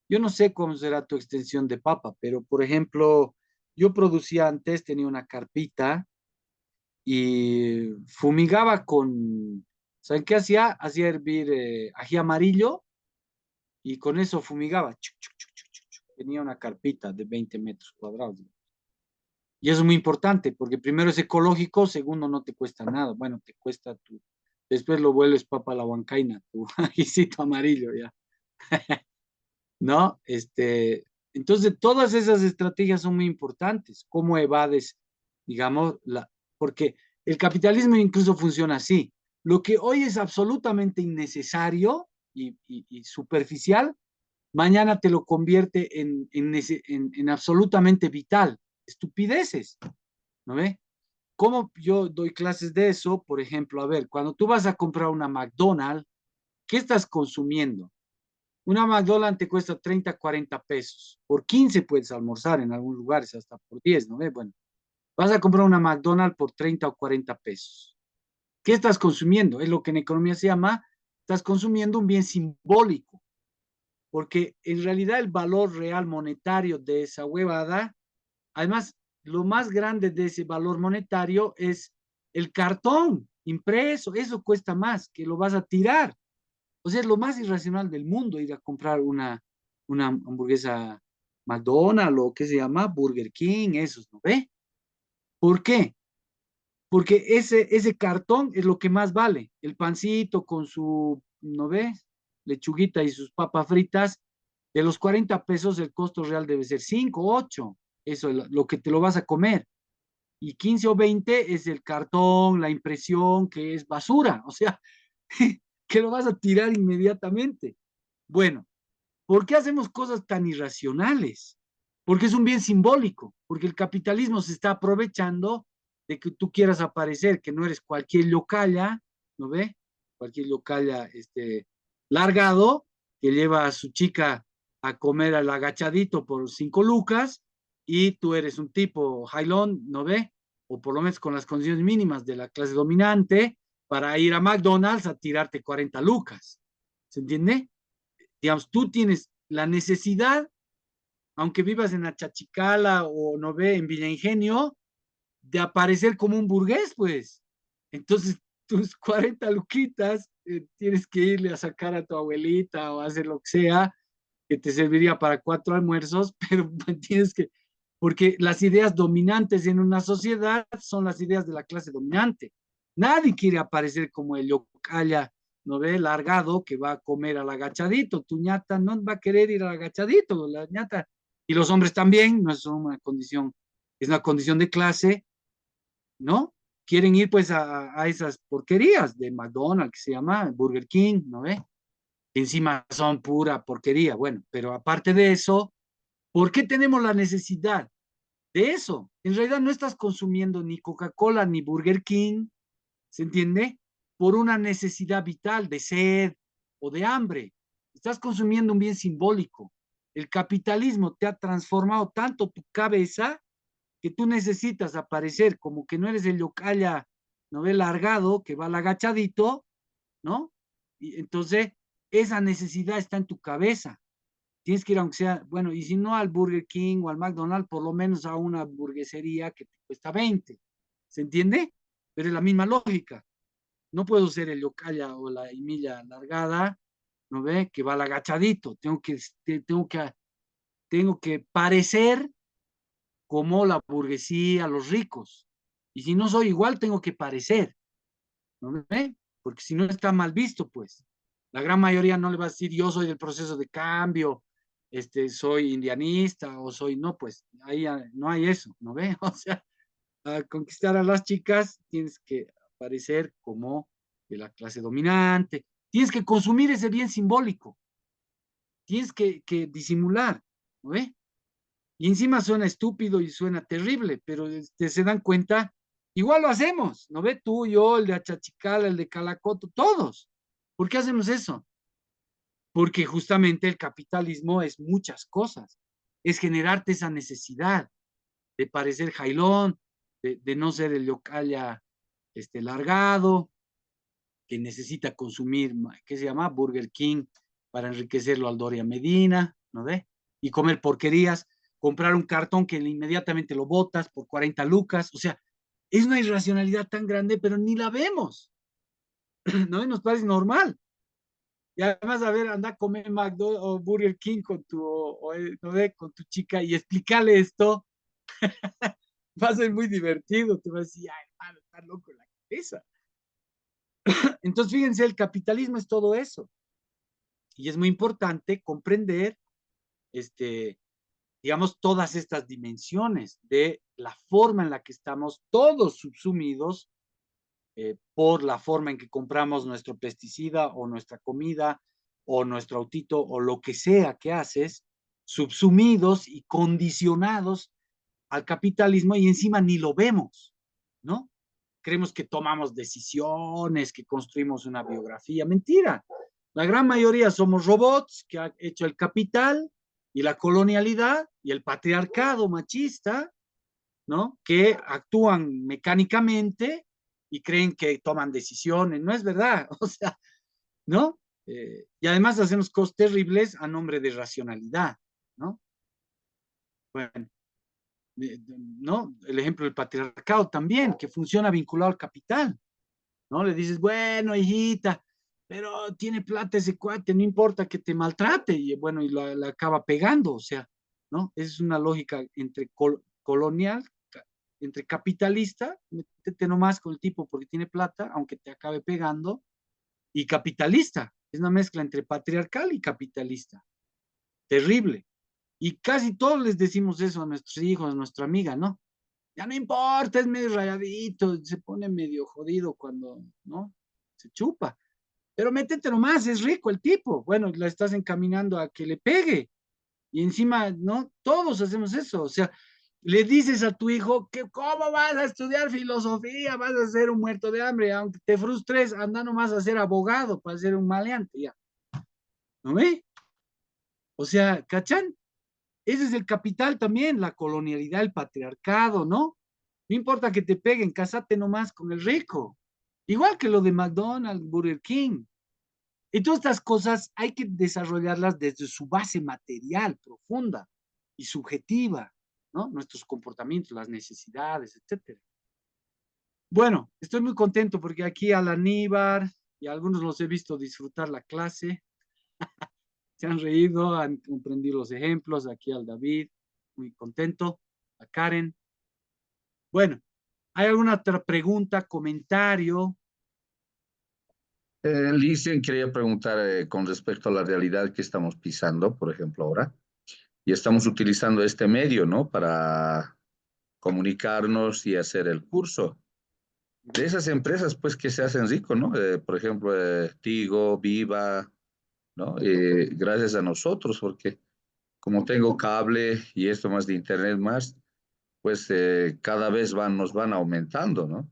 yo no sé cómo será tu extensión de papa, pero por ejemplo, yo producía antes, tenía una carpita y fumigaba con, ¿saben qué hacía? Hacía hervir ají amarillo y con eso fumigaba. Tenía una carpita de 20 metros cuadrados. Y eso es muy importante, porque primero es ecológico, segundo no te cuesta nada. Bueno, te cuesta tu, después lo vuelves papa a la huancaina, tu ajicito amarillo, ya. ¿No? Entonces, todas esas estrategias son muy importantes. ¿Cómo evades, digamos, porque el capitalismo incluso funciona así. Lo que hoy es absolutamente innecesario y superficial, mañana te lo convierte en absolutamente vital. Estupideces, ¿no ve? ¿Cómo yo doy clases de eso? Por ejemplo, a ver, cuando tú vas a comprar una McDonald's, ¿qué estás consumiendo? Una McDonald's te cuesta 30, 40 pesos. Por 15 puedes almorzar en algunos lugares, hasta por 10, ¿no ve? Bueno, vas a comprar una McDonald's por 30 o 40 pesos. ¿Qué estás consumiendo? Es lo que en economía se llama, estás consumiendo un bien simbólico, porque en realidad el valor real monetario de esa huevada, además, lo más grande de ese valor monetario es el cartón impreso, eso cuesta más, que lo vas a tirar. O sea, es lo más irracional del mundo ir a comprar una hamburguesa McDonald's o qué se llama, Burger King, esos, ¿no ve? ¿Por qué? Porque ese cartón es lo que más vale. El pancito con su, ¿no ves? Lechuguita y sus papas fritas, de los 40 pesos el costo real debe ser 5, 8. Eso es lo que te lo vas a comer. Y 15 o 20 es el cartón, la impresión, que es basura. O sea, que lo vas a tirar inmediatamente. Bueno, ¿por qué hacemos cosas tan irracionales? Porque es un bien simbólico, porque el capitalismo se está aprovechando de que tú quieras aparecer, que no eres cualquier yocalla, ¿no ve? Cualquier yocalla largado, que lleva a su chica a comer al agachadito por 5 lucas, y tú eres un tipo jailón, ¿no ve? O por lo menos con las condiciones mínimas de la clase dominante, para ir a McDonald's a tirarte 40 lucas. ¿Se entiende? Digamos, tú tienes la necesidad, aunque vivas en Achachicala o no ve, en Villa Ingenio, de aparecer como un burgués, pues. Entonces, tus 40 luquitas tienes que irle a sacar a tu abuelita o hacer lo que sea, que te serviría para 4 almuerzos, pero tienes que, porque las ideas dominantes en una sociedad son las ideas de la clase dominante. Nadie quiere aparecer como el yocalla, ¿no ve? Largado que va a comer al agachadito. Tu ñata no va a querer ir al agachadito, la ñata. Y los hombres también, no es una condición, es una condición de clase, ¿no? Quieren ir pues a esas porquerías de McDonald's, que se llama Burger King, ¿no ve? Encima son pura porquería. Bueno, pero aparte de eso, ¿por qué tenemos la necesidad de eso? En realidad no estás consumiendo ni Coca-Cola ni Burger King, ¿se entiende? Por una necesidad vital de sed o de hambre. Estás consumiendo un bien simbólico. El capitalismo te ha transformado tanto tu cabeza que tú necesitas aparecer como que no eres el yocalla, ¿no ve? Largado, que va al agachadito, ¿no? Y entonces, esa necesidad está en tu cabeza. Tienes que ir, aunque sea, bueno, y si no al Burger King o al McDonald's, por lo menos a una hamburguesería que te cuesta 20. ¿Se entiende? Pero es la misma lógica. No puedo ser el yocaya o la milla alargada, ¿no ve? Que va al agachadito. Tengo que parecer como la burguesía, los ricos. Y si no soy igual, tengo que parecer, ¿no ve? Porque si no está mal visto, pues. La gran mayoría no le va a decir, yo soy del proceso de cambio, soy indianista o soy, no, pues, ahí no hay eso, ¿no ve? O sea, a conquistar a las chicas tienes que parecer como de la clase dominante, tienes que consumir ese bien simbólico, tienes que disimular, ¿no ve? Y encima suena estúpido y suena terrible, pero se dan cuenta, igual lo hacemos, ¿no ve? Tú, yo, el de Achachicala, el de Calacoto, todos. ¿Por qué hacemos eso? Porque justamente el capitalismo es muchas cosas, es generarte esa necesidad de parecer jailón, de no ser el yocaya largado, que necesita consumir, ¿qué se llama? Burger King para enriquecerlo al Doria Medina, ¿no ve? Y comer porquerías, comprar un cartón que inmediatamente lo botas por 40 lucas, o sea, es una irracionalidad tan grande, pero ni la vemos, ¿no? Y nos parece normal. Y además, a ver, anda a comer McDonald's o Burger King con ¿no ve? Con tu chica y explicarle esto, va a ser muy divertido, te vas a decir, ay, hermano, está loco en la cabeza. Entonces, fíjense, el capitalismo es todo eso. Y es muy importante comprender, digamos, todas estas dimensiones de la forma en la que estamos todos subsumidos por la forma en que compramos nuestro pesticida o nuestra comida o nuestro autito o lo que sea que haces, subsumidos y condicionados al capitalismo y encima ni lo vemos, ¿no? Creemos que tomamos decisiones, que construimos una biografía. Mentira. La gran mayoría somos robots que ha hecho el capital y la colonialidad y el patriarcado machista, ¿no? Que actúan mecánicamente y creen que toman decisiones. No es verdad. O sea, ¿no? Y además hacemos cosas terribles a nombre de racionalidad, ¿no? Bueno, ¿no? El ejemplo del patriarcado también, que funciona vinculado al capital, ¿no? Le dices, bueno, hijita, pero tiene plata ese cuate, no importa que te maltrate, y bueno, y la acaba pegando, o sea, ¿no? Es una lógica entre colonial, entre capitalista, métete nomás con el tipo porque tiene plata, aunque te acabe pegando, y capitalista, es una mezcla entre patriarcal y capitalista, terrible. Y casi todos les decimos eso a nuestros hijos, a nuestra amiga, ¿no? Ya no importa, es medio rayadito, se pone medio jodido cuando, ¿no? Se chupa. Pero métete nomás, es rico el tipo. Bueno, la estás encaminando a que le pegue. Y encima, ¿no? Todos hacemos eso. O sea, le dices a tu hijo que cómo vas a estudiar filosofía, vas a ser un muerto de hambre, aunque te frustres, anda nomás a ser abogado para ser un maleante, ya. ¿No ve? O sea, ¿cachan? Ese es el capital también, la colonialidad, el patriarcado, ¿no? No importa que te peguen, cásate nomás con el rico. Igual que lo de McDonald's, Burger King. Y todas estas cosas hay que desarrollarlas desde su base material, profunda y subjetiva, ¿no? Nuestros comportamientos, las necesidades, etcétera. Bueno, estoy muy contento porque aquí al Aníbar y a algunos los he visto disfrutar la clase. Se han reído, han comprendido los ejemplos. Aquí al David, muy contento. A Karen. Bueno, ¿hay alguna otra pregunta, comentario? Licen, quería preguntar con respecto a la realidad que estamos pisando, por ejemplo, ahora, y estamos utilizando este medio, ¿no? Para comunicarnos y hacer el curso. De esas empresas, pues, que se hacen rico, ¿no? Por ejemplo, Tigo, Viva, ¿no? Gracias a nosotros, porque como tengo cable y esto más de internet más, pues cada vez nos van aumentando, ¿no?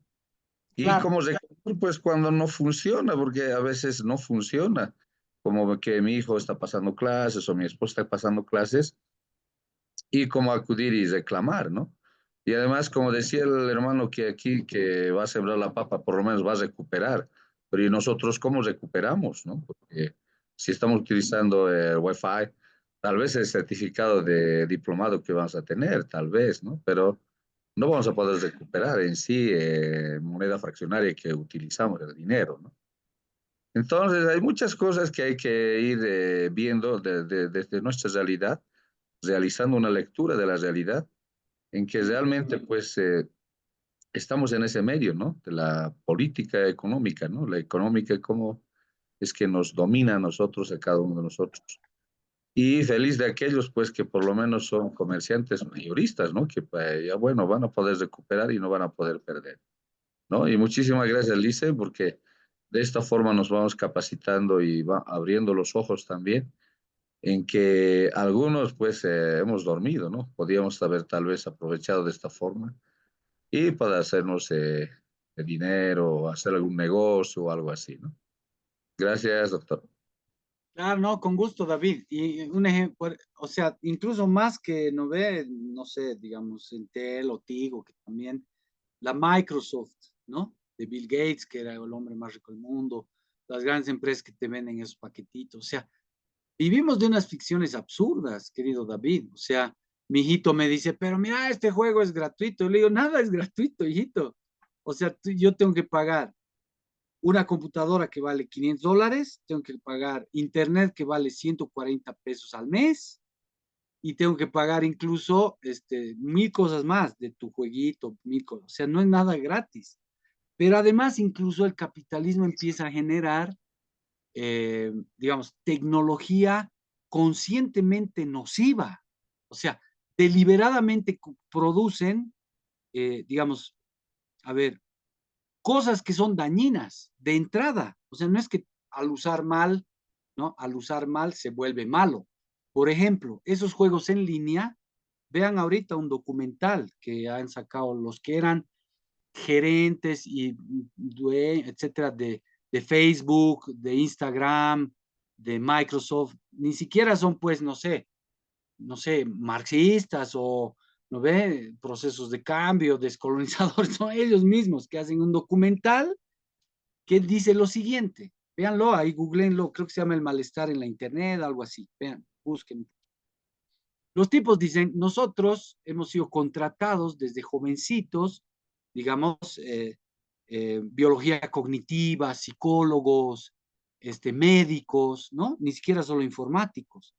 Y Claro. como recurso, pues cuando no funciona, porque a veces no funciona, como que mi hijo está pasando clases o mi esposa está pasando clases, y cómo acudir y reclamar, ¿no? Y además, como decía el hermano que aquí que va a sembrar la papa, por lo menos va a recuperar. Pero ¿y nosotros cómo recuperamos, no? Porque si estamos utilizando el Wi-Fi, tal vez el certificado de diplomado que vamos a tener, tal vez, ¿no? Pero no vamos a poder recuperar en sí moneda fraccionaria que utilizamos, el dinero, ¿no? Entonces, hay muchas cosas que hay que ir viendo desde nuestra realidad, realizando una lectura de la realidad, en que realmente, pues, estamos en ese medio, ¿no? De la política económica, ¿no? La económica, cómo es que nos domina a nosotros, a cada uno de nosotros. Y feliz de aquellos, pues, que por lo menos son comerciantes mayoristas, ¿no? Que, pues, ya, bueno, van a poder recuperar y no van a poder perder, ¿no? Y muchísimas gracias, Lice, porque de esta forma nos vamos capacitando y va abriendo los ojos también en que algunos, pues, hemos dormido, ¿no? Podíamos haber tal vez aprovechado de esta forma y para hacernos de dinero, hacer algún negocio o algo así, ¿no? Gracias, doctor. Claro, no, con gusto, David. Y un ejemplo, o sea, incluso más que no ve, no sé, digamos, Intel o Tigo, que también la Microsoft, ¿no? De Bill Gates, que era el hombre más rico del mundo, las grandes empresas que te venden esos paquetitos. O sea, vivimos de unas ficciones absurdas, querido David. O sea, mi hijito me dice, pero mira, este juego es gratuito. Yo le digo, nada es gratuito, hijito. O sea, yo tengo que pagar una computadora que vale $500, tengo que pagar internet que vale 140 pesos al mes y tengo que pagar incluso 1000 cosas más de tu jueguito, 1000 cosas. O sea, no es nada gratis. Pero además, incluso el capitalismo empieza a generar, digamos, tecnología conscientemente nociva. O sea, deliberadamente producen, digamos, a ver, cosas que son dañinas de entrada. O sea, no es que al usar mal, ¿no? Al usar mal se vuelve malo. Por ejemplo, esos juegos en línea, vean ahorita un documental que han sacado los que eran gerentes y etcétera, de Facebook, de Instagram, de Microsoft, ni siquiera son pues, no sé, marxistas o, ¿no ve? Procesos de cambio, descolonizadores, son ellos mismos que hacen un documental que dice lo siguiente, véanlo, ahí googleenlo, creo que se llama El malestar en la internet, algo así, vean, busquen. Los tipos dicen, nosotros hemos sido contratados desde jovencitos, digamos, biología cognitiva, psicólogos, médicos, ¿no? Ni siquiera solo informáticos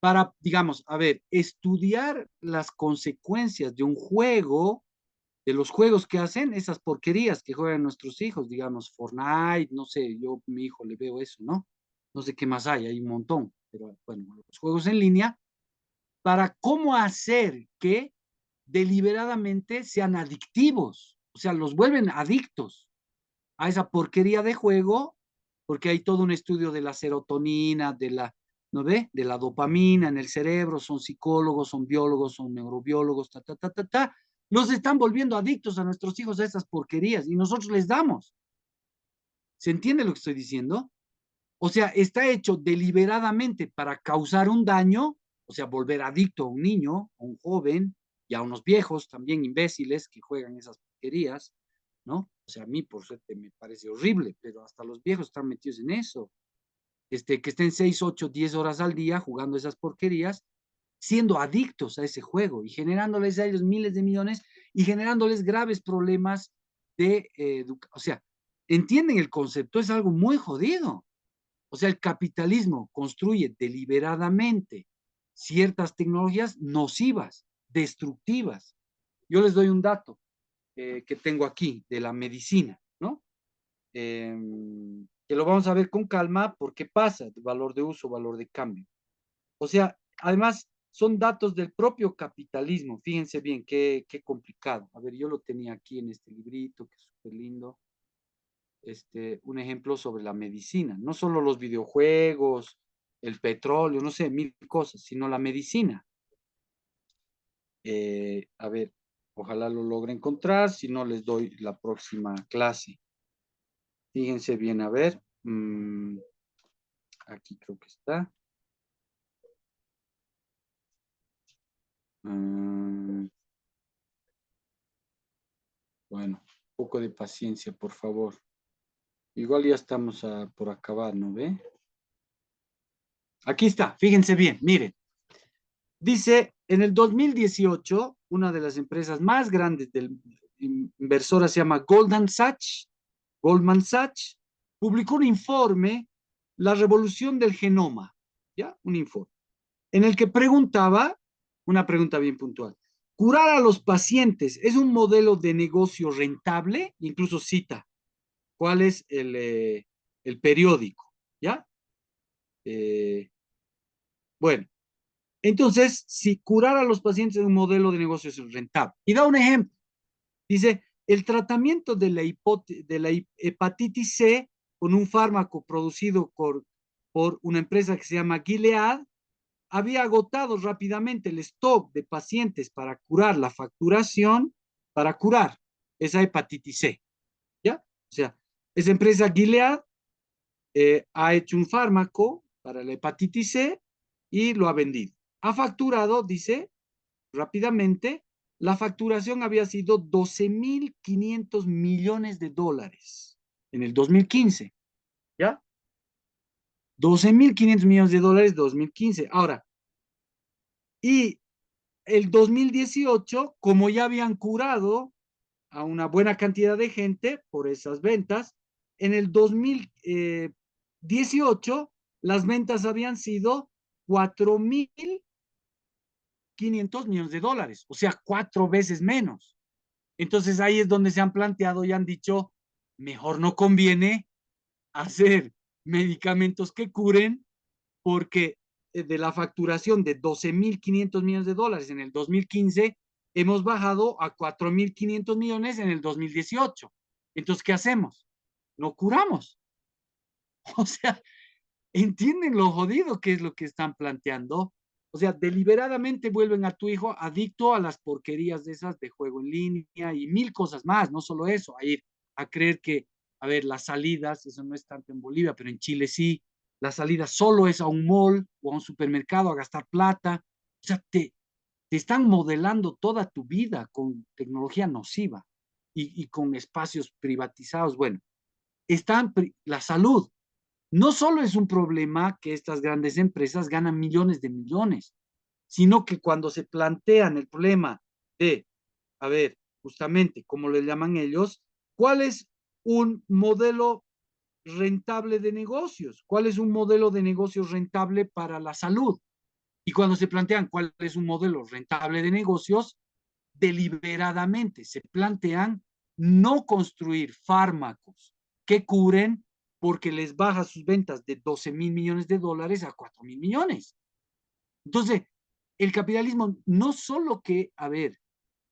para, digamos, a ver, estudiar las consecuencias de un juego, de los juegos que hacen, esas porquerías que juegan nuestros hijos, digamos, Fortnite, no sé, yo a mi hijo le veo eso, ¿no? No sé qué más hay un montón, pero bueno, los juegos en línea, para cómo hacer que deliberadamente sean adictivos, o sea, los vuelven adictos a esa porquería de juego, porque hay todo un estudio de la serotonina, ¿no ve? De la dopamina en el cerebro, son psicólogos, son biólogos, son neurobiólogos, ta, ta, ta, ta, ta. Los están volviendo adictos a nuestros hijos a esas porquerías y nosotros les damos. ¿Se entiende lo que estoy diciendo? O sea, está hecho deliberadamente para causar un daño, o sea, volver adicto a un niño, a un joven y a unos viejos también imbéciles que juegan esas porquerías, ¿no? O sea, a mí por suerte me parece horrible, pero hasta los viejos están metidos en eso. Que estén 6, 8, 10 horas al día jugando esas porquerías, siendo adictos a ese juego y generándoles a ellos miles de millones y generándoles graves problemas o sea, ¿entienden el concepto? Es algo muy jodido. O sea, el capitalismo construye deliberadamente ciertas tecnologías nocivas, destructivas. Yo les doy un dato que tengo aquí de la medicina, ¿no? Que lo vamos a ver con calma porque pasa de valor de uso, valor de cambio. O sea, además son datos del propio capitalismo. Fíjense bien, qué complicado. A ver, yo lo tenía aquí en este librito, que es súper lindo. Un ejemplo sobre la medicina. No solo los videojuegos, el petróleo, no sé, mil cosas, sino la medicina. A ver, ojalá lo logre encontrar, si no les doy la próxima clase. Fíjense bien, a ver. Aquí creo que está. Bueno, un poco de paciencia, por favor. Igual ya estamos por acabar, ¿no ve? Aquí está, fíjense bien, miren. Dice, en el 2018, una de las empresas más grandes del inversora se llama Goldman Sachs, publicó un informe, La revolución del genoma, ¿ya? Un informe, en el que preguntaba, una pregunta bien puntual, ¿curar a los pacientes es un modelo de negocio rentable? Incluso cita, ¿cuál es el periódico? ¿Ya? Bueno, entonces, si curar a los pacientes es un modelo de negocio rentable. Y da un ejemplo. Dice, el tratamiento de la hepatitis C con un fármaco producido por una empresa que se llama Gilead había agotado rápidamente el stock de pacientes para curar la facturación, para curar esa hepatitis C. ¿Ya? O sea, esa empresa Gilead ha hecho un fármaco para la hepatitis C y lo ha vendido. Ha facturado, dice, rápidamente, la facturación había sido 12.500 millones de dólares en el 2015, ¿ya? 12.500 millones de dólares 2015. Ahora, y el 2018, como ya habían curado a una buena cantidad de gente por esas ventas, en el 2018 las ventas habían sido 4.500 millones de dólares, o sea, 4 veces menos. Entonces ahí es donde se han planteado y han dicho, mejor no conviene hacer medicamentos que curen, porque de la facturación de 12.500 millones de dólares en el 2015, hemos bajado a 4.500 millones en el 2018. Entonces, ¿qué hacemos? No curamos. O sea, ¿entienden lo jodido que es lo que están planteando? O sea, deliberadamente vuelven a tu hijo adicto a las porquerías de esas de juego en línea y mil cosas más, no solo eso, a ir a creer que, a ver, las salidas, eso no es tanto en Bolivia, pero en Chile sí, la salida solo es a un mall o a un supermercado a gastar plata. O sea, te están modelando toda tu vida con tecnología nociva y con espacios privatizados. Bueno, la salud no solo es un problema que estas grandes empresas ganan millones de millones, sino que cuando se plantean el problema de, a ver, justamente, como le llaman ellos, ¿cuál es un modelo rentable de negocios? ¿Cuál es un modelo de negocios rentable para la salud? Y cuando se plantean cuál es un modelo rentable de negocios, deliberadamente se plantean no construir fármacos que curen porque les baja sus ventas de 12.000 millones de dólares a 4.000 millones. Entonces, el capitalismo no solo que, a ver,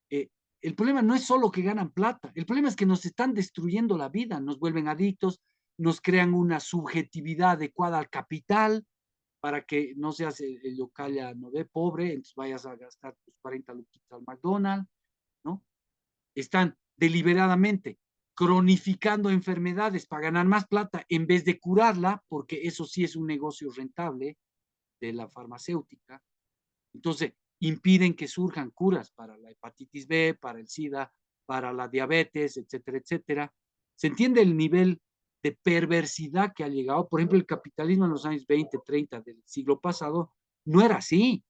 el problema no es solo que ganan plata, el problema es que nos están destruyendo la vida, nos vuelven adictos, nos crean una subjetividad adecuada al capital para que no seas el yocalla, no de pobre, entonces vayas a gastar tus 40 luquitas al McDonald's, ¿no? Están deliberadamente cronificando enfermedades para ganar más plata en vez de curarla, porque eso sí es un negocio rentable de la farmacéutica. Entonces, impiden que surjan curas para la hepatitis B, para el SIDA, para la diabetes, etcétera, etcétera. ¿Se entiende el nivel de perversidad que ha llegado? Por ejemplo, el capitalismo en los años 20, 30 del siglo pasado no era así.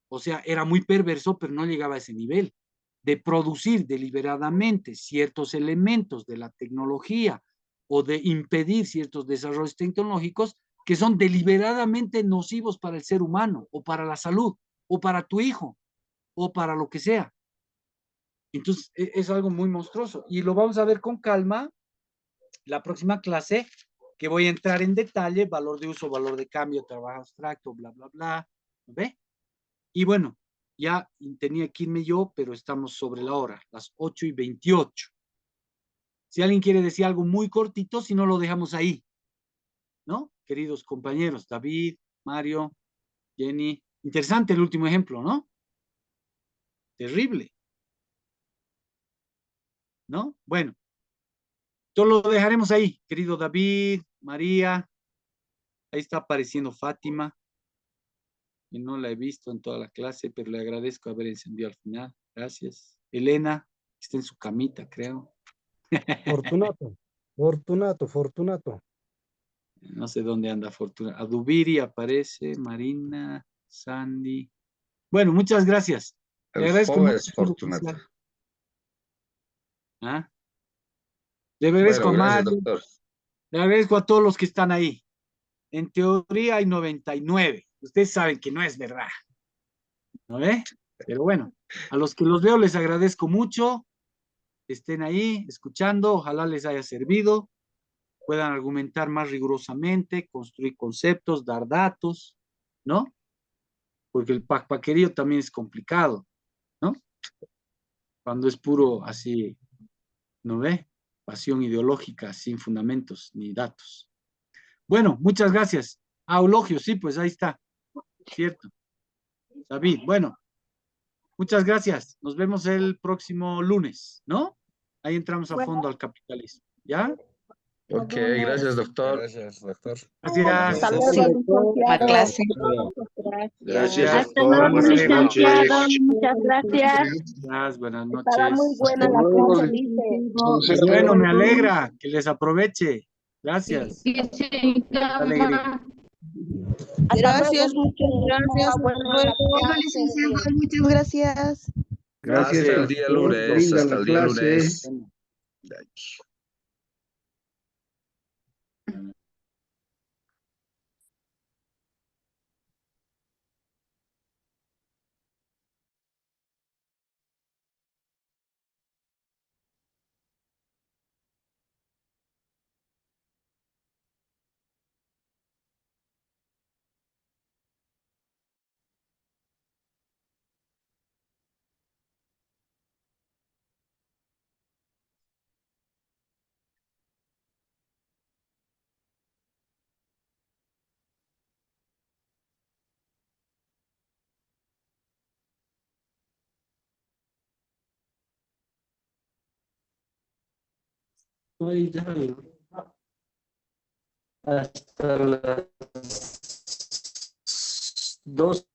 O sea, era muy perverso, pero no llegaba a ese nivel de producir deliberadamente ciertos elementos de la tecnología o de impedir ciertos desarrollos tecnológicos que son deliberadamente nocivos para el ser humano o para la salud o para tu hijo o para lo que sea. Entonces, es algo muy monstruoso y lo vamos a ver con calma la próxima clase, que voy a entrar en detalle, valor de uso, valor de cambio, trabajo abstracto, bla, bla, bla. ¿Ve? Y bueno, ya tenía que irme yo, pero estamos sobre la hora, las 8:28. Si alguien quiere decir algo muy cortito, si no lo dejamos ahí, ¿no? Queridos compañeros, David, Mario, Jenny. Interesante el último ejemplo, ¿no? Terrible, ¿no? Bueno, todo lo dejaremos ahí, querido David, María. Ahí está apareciendo Fátima, y no la he visto en toda la clase, pero le agradezco haber encendido al final. Gracias. Elena, Está en su camita, creo. Fortunato. Fortunato. No sé dónde anda Fortuna. Adubiri aparece, Marina, Sandy. Bueno, muchas gracias. Le El agradezco joven mucho. es Fortunato. ¿Ah? Le agradezco Bueno, a gracias, Mario, doctor. le agradezco a todos los que están ahí. En teoría hay 99. Ustedes saben que no es verdad. ¿No ve? Pero bueno, a los que los veo les agradezco mucho. Estén ahí escuchando. Ojalá les haya servido. Puedan argumentar más rigurosamente, construir conceptos, dar datos, ¿no? Porque el pacpaquerío también es complicado, ¿no? Cuando es puro así, ¿no ve? Pasión ideológica sin fundamentos ni datos. Bueno, muchas gracias. Ah, Eulogio, sí, pues ahí está. Cierto. David, bueno, muchas gracias. Nos vemos el próximo lunes, ¿no? Ahí entramos a Bueno, fondo al capitalismo. ¿Ya? Ok, lunes. gracias, doctor. Gracias, doctor. Gracias. Hasta luego, Sí. licenciado. clase. Gracias, Hasta doctor. luego, Buenas licenciado. noches. Muchas gracias. Gracias, buenas Estaba muy noches. buena Hasta la luego, clase, Lice. Qué bueno, me alegra que les aproveche. Gracias. Alegría. Gracias, muchas gracias. Estaba buena la clase. Muchas gracias. Gracias, Hasta el día doctor. lunes, Linda hasta la el día clase. lunes. Hasta las 2.